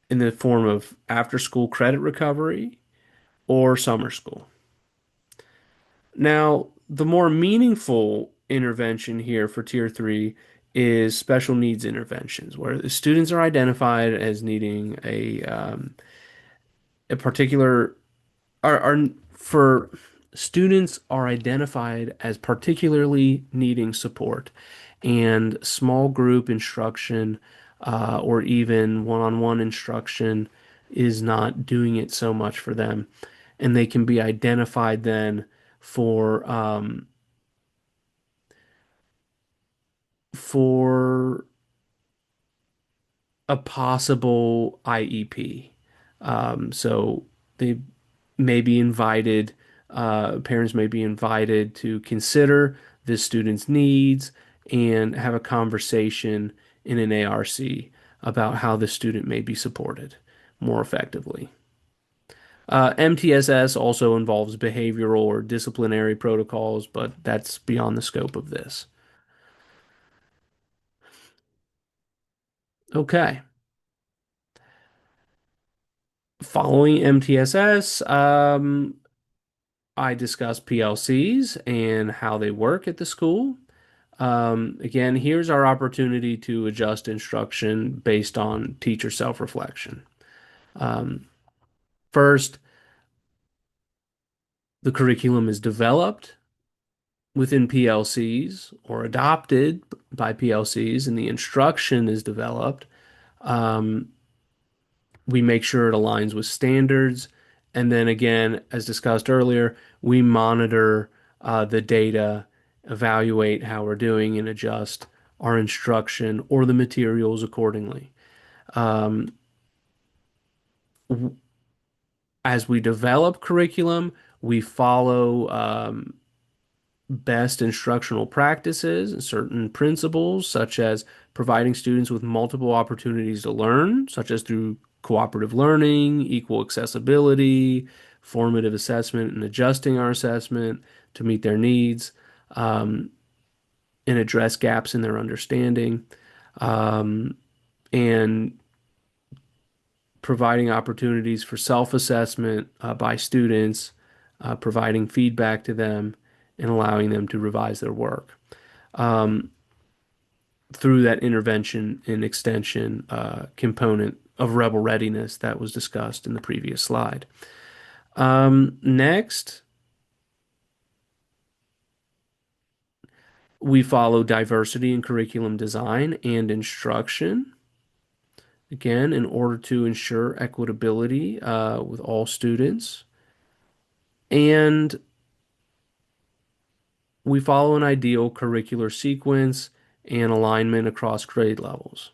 in the form of after school credit recovery or summer school. Now, the more meaningful intervention here for tier three is special needs interventions, where the students are identified as needing a particular are for students are identified as particularly needing support, and small group instruction or even one-on-one instruction is not doing it so much for them, and they can be identified then for for a possible IEP. So they may be invited, parents may be invited to consider this student's needs and have a conversation in an ARC about how the student may be supported more effectively. MTSS also involves behavioral or disciplinary protocols, but that's beyond the scope of this. Okay. Following MTSS, I discussed PLCs and how they work at the school. Again, here's our opportunity to adjust instruction based on teacher self-reflection. Um, First, the curriculum is developed within PLCs or adopted by PLCs, and the instruction is developed. Um, we make sure it aligns with standards. And then again, as discussed earlier, we monitor the data, evaluate how we're doing, and adjust our instruction or the materials accordingly. Um, as we develop curriculum, we follow best instructional practices and certain principles, such as providing students with multiple opportunities to learn, such as through cooperative learning, equal accessibility, formative assessment, and adjusting our assessment to meet their needs, um, and address gaps in their understanding, um, and providing opportunities for self-assessment by students, providing feedback to them, and allowing them to revise their work. Um, Through that intervention and extension component of rebel readiness that was discussed in the previous slide. Next, we follow diversity in curriculum design and instruction. Again, in order to ensure equitability with all students. And we follow an ideal curricular sequence and alignment across grade levels,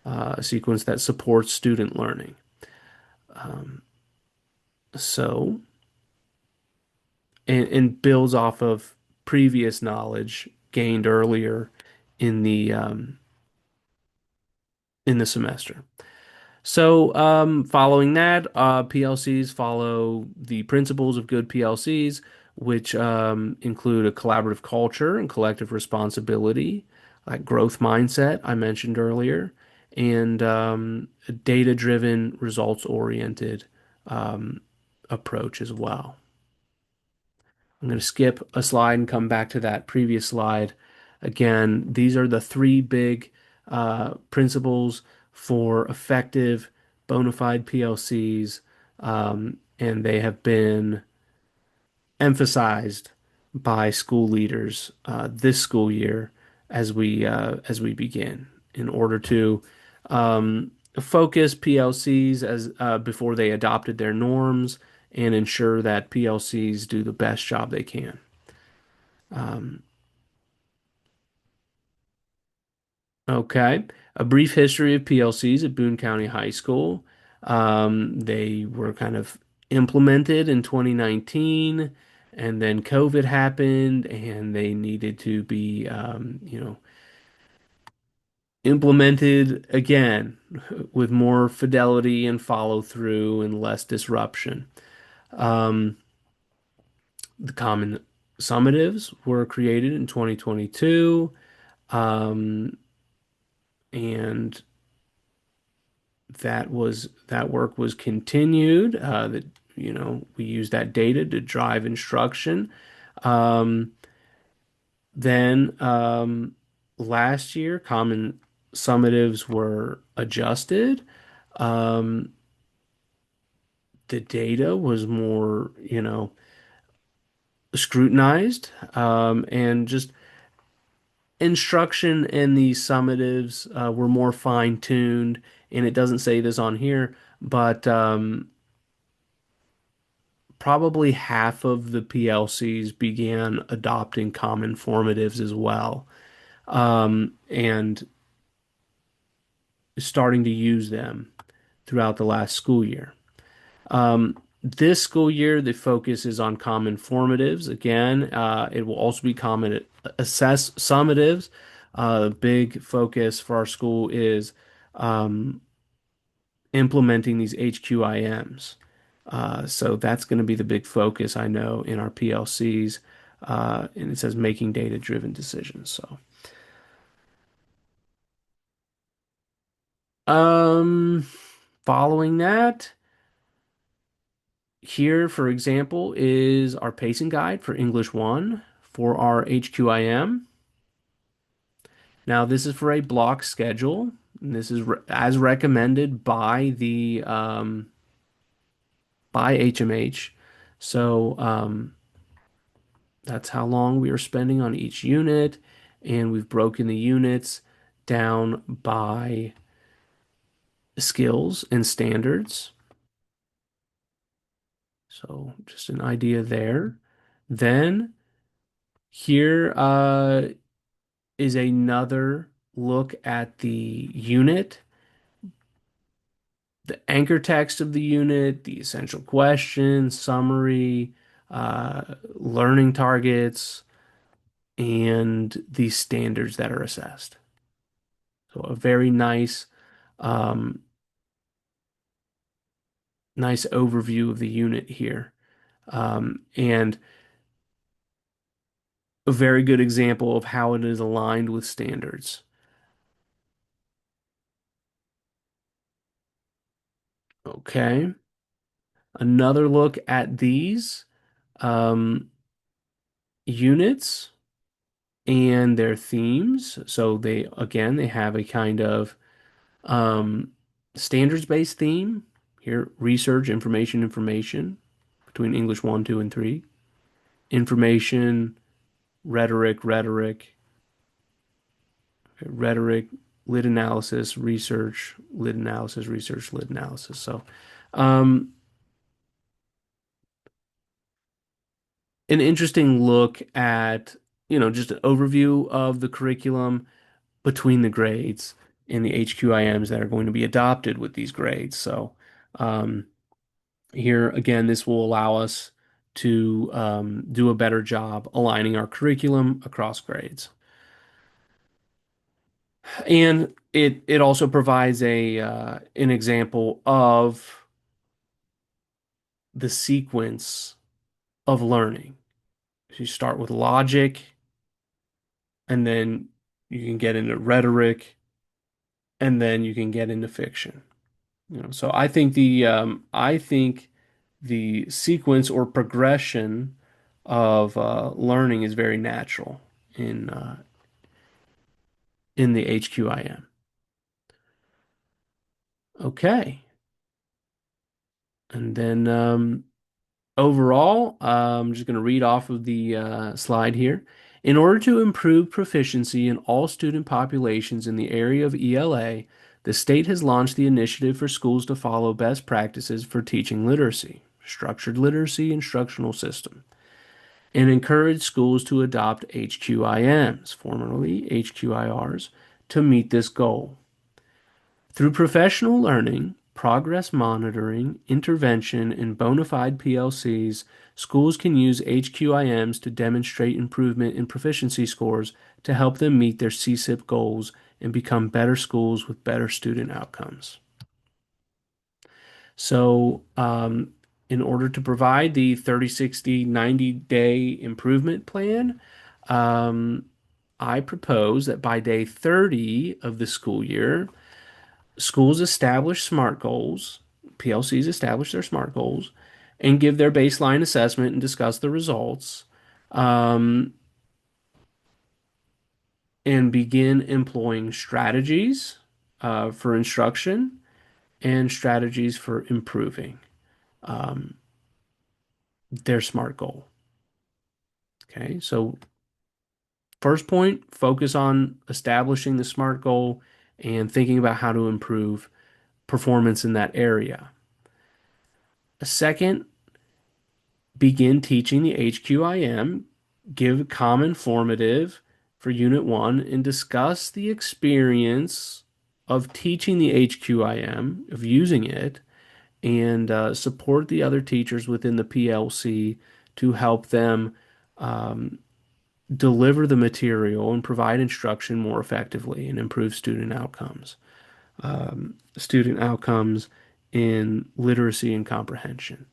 a sequence that supports student learning. Um, so, and builds off of previous knowledge gained earlier in the semester. So, following that, PLCs follow the principles of good PLCs, which include a collaborative culture and collective responsibility, like growth mindset I mentioned earlier, and a data-driven, results-oriented um, approach as well. I'm going to skip a slide and come back to that previous slide. Again, these are the three big principles for effective bona fide PLCs, and they have been emphasized by school leaders this school year as we begin in order to focus PLCs as before they adopted their norms and ensure that PLCs do the best job they can. Um, okay, a brief history of PLCs at Boone County High School. They were kind of implemented in 2019, and then COVID happened, and they needed to be, implemented again with more fidelity and follow through and less disruption. Um, the common summatives were created in 2022, um, and that work was continued. That we use that data to drive instruction. Um, then last year, common summatives were adjusted. Um, the data was more, scrutinized, and just instruction and the summatives were more fine-tuned. And it doesn't say this on here, but probably half of the PLCs began adopting common formatives as well, and starting to use them throughout the last school year. This school year, the focus is on common formatives. Again, it will also be common assess summatives. Big focus for our school is implementing these HQIMs. So that's going to be the big focus, I know, in our PLCs. And it says making data-driven decisions. So, um, following that, here, for example, is our pacing guide for English 1 for our HQIM. Now, this is for a block schedule. And this is as recommended by HMH. So that's how long we are spending on each unit, and we've broken the units down by skills and standards. So just an idea there. Then here is another look at the unit, the anchor text of the unit, the essential question, summary, learning targets, and the standards that are assessed. So a very um, nice overview of the unit here, and a very good example of how it is aligned with standards. Okay, another look at these um, units and their themes. So they again they have a kind of um, standards-based theme here: research, information between English 1, 2, and 3. Information, rhetoric, lit analysis, research, lit analysis. So, um, an interesting look at, just an overview of the curriculum between the grades and the HQIMs that are going to be adopted with these grades. So, um, here again, this will allow us to do a better job aligning our curriculum across grades. And it also provides a an example of the sequence of learning. So you start with logic, and then you can get into rhetoric, and then you can get into fiction. So I think the sequence or progression of learning is very natural in uh, in the HQIM. Okay, and then overall, I'm just going to read off of the slide here. In order to improve proficiency in all student populations in the area of ELA, the state has launched the initiative for schools to follow best practices for teaching literacy, structured literacy instructional system, and encourage schools to adopt HQIMs, formerly HQIRs, to meet this goal. Through professional learning, progress monitoring, intervention, and bona fide PLCs, schools can use HQIMs to demonstrate improvement in proficiency scores to help them meet their CSIP goals and become better schools with better student outcomes. So, in order to provide the 30, 60, 90-day improvement plan, um, I propose that by day 30 of the school year, schools establish SMART goals, PLCs establish their SMART goals, and give their baseline assessment and discuss the results, um, and begin employing strategies for instruction and strategies for improving um, their SMART goal. Okay, so first point, focus on establishing the SMART goal and thinking about how to improve performance in that area. A second, begin teaching the HQIM, give common formative for Unit 1, and discuss the experience of teaching the HQIM, of using it, and support the other teachers within the PLC to help them um, deliver the material and provide instruction more effectively and improve student outcomes in literacy and comprehension.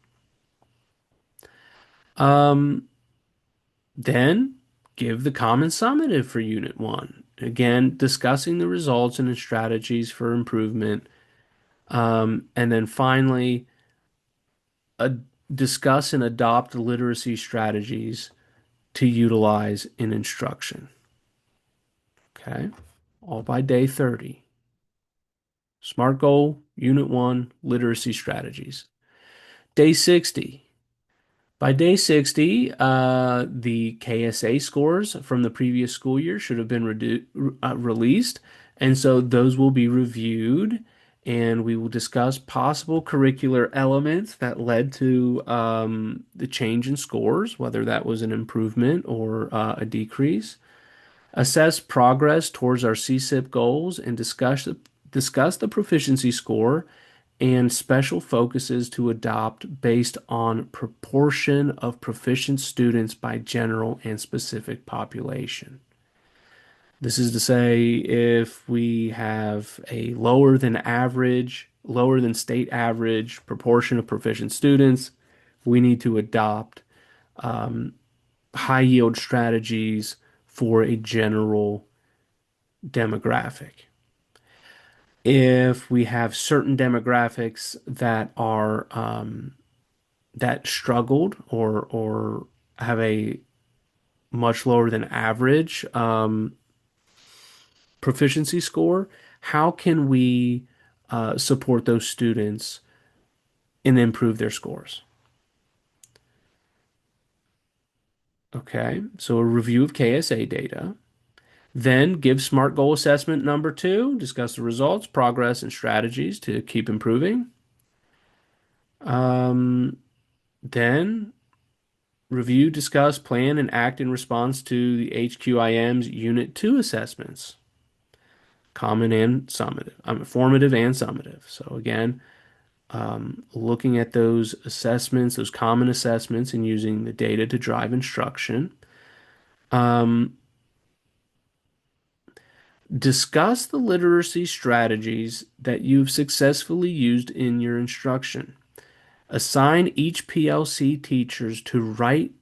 Um, then give the common summative for Unit 1. Again, discussing the results and strategies for improvement. And then finally, uh, discuss and adopt literacy strategies to utilize in instruction. Okay, all by day 30. SMART goal, Unit 1, literacy strategies. Day 60. By day 60, the KSA scores from the previous school year should have been released. And so those will be reviewed, and we will discuss possible curricular elements that led to the change in scores, whether that was an improvement or a decrease. Assess progress towards our CSIP goals and discuss the proficiency score and special focuses to adopt based on proportion of proficient students by general and specific population. This is to say, if we have a lower than average, lower than state average proportion of proficient students, we need to adopt high yield strategies for a general demographic. If we have certain demographics that are that struggled or have a much lower than average proficiency score, how can we support those students and improve their scores? Okay, so a review of KSA data. Then give SMART goal assessment number 2, discuss the results, progress, and strategies to keep improving. Um, then review, discuss, plan, and act in response to the HQIM's Unit 2 assessments, common and summative, formative and summative. So again, looking at those assessments, those common assessments, and using the data to drive instruction. Um, Discuss the literacy strategies that you've successfully used in your instruction. Assign each PLC teachers to write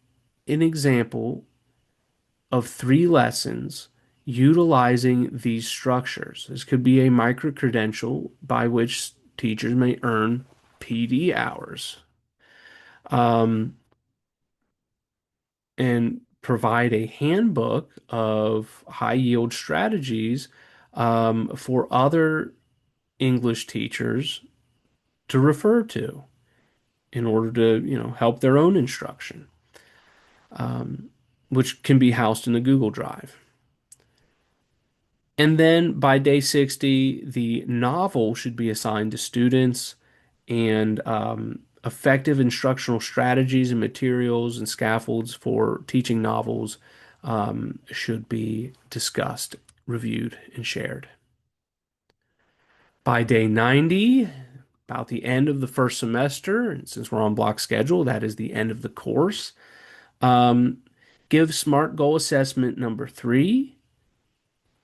an example of 3 lessons utilizing these structures. This could be a micro-credential by which teachers may earn PD hours, um, and provide a handbook of high yield strategies for other English teachers to refer to in order to, help their own instruction, which can be housed in the Google Drive. And then by day 60, the novel should be assigned to students, and effective instructional strategies and materials and scaffolds for teaching novels should be discussed, reviewed, and shared. By day 90, about the end of the first semester, and since we're on block schedule, that is the end of the course, um, give SMART goal assessment number 3.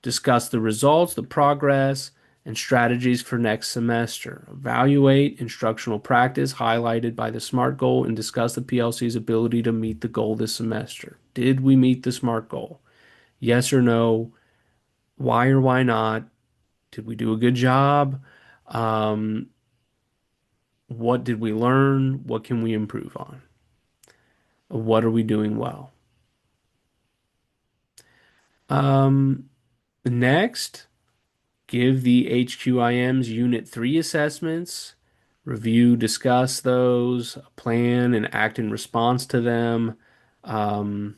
Discuss the results, the progress, and strategies for next semester. Evaluate instructional practice highlighted by the SMART goal and discuss the PLC's ability to meet the goal this semester. Did we meet the SMART goal? Yes or no? Why or why not? Did we do a good job? Um, what did we learn? What can we improve on? What are we doing well? Um, Next, give the HQIM's Unit 3 assessments, review, discuss those, plan and act in response to them, um,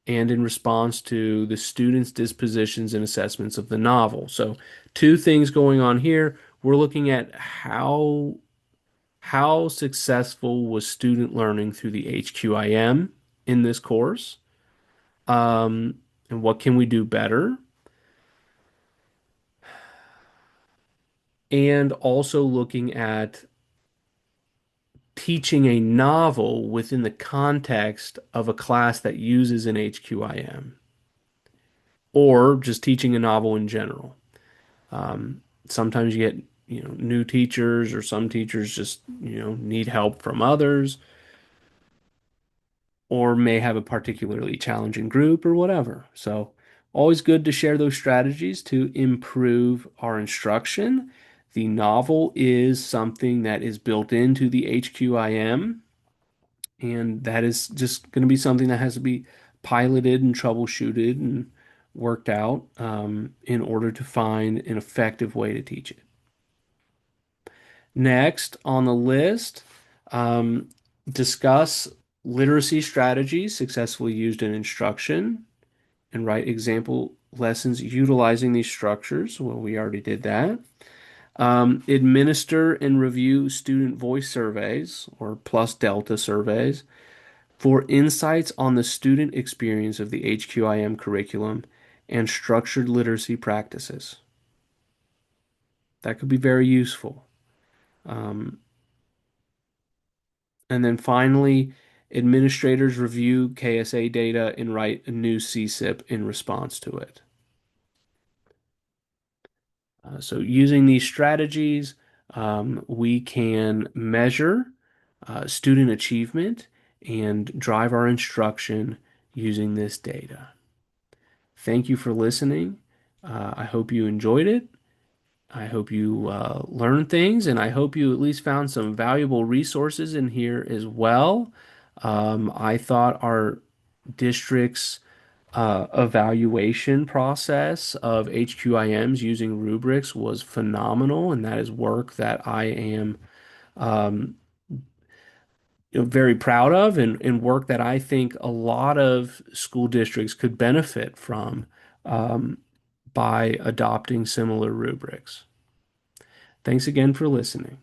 and in response to the students' dispositions and assessments of the novel. So, 2 things going on here. We're looking at how successful was student learning through the HQIM in this course, and what can we do better? And also looking at teaching a novel within the context of a class that uses an HQIM, or just teaching a novel in general. Sometimes new teachers, or some teachers just, need help from others, or may have a particularly challenging group or whatever. So, always good to share those strategies to improve our instruction. The novel is something that is built into the HQIM, and that is just going to be something that has to be piloted and troubleshooted and worked out in order to find an effective way to teach it. Next on the list, um, discuss literacy strategies successfully used in instruction and write example lessons utilizing these structures. Well, we already did that. Administer and review student voice surveys or plus delta surveys for insights on the student experience of the HQIM curriculum and structured literacy practices. That could be very useful. Um, And then finally, administrators review KSA data and write a new CSIP in response to it. So using these strategies, we can measure student achievement and drive our instruction using this data. Thank you for listening. I hope you enjoyed it. I hope you learned things, and I hope you at least found some valuable resources in here as well. I thought our district's evaluation process of HQIMs using rubrics was phenomenal, and that is work that I am um, very proud of, and work that I think a lot of school districts could benefit from um, by adopting similar rubrics. Thanks again for listening.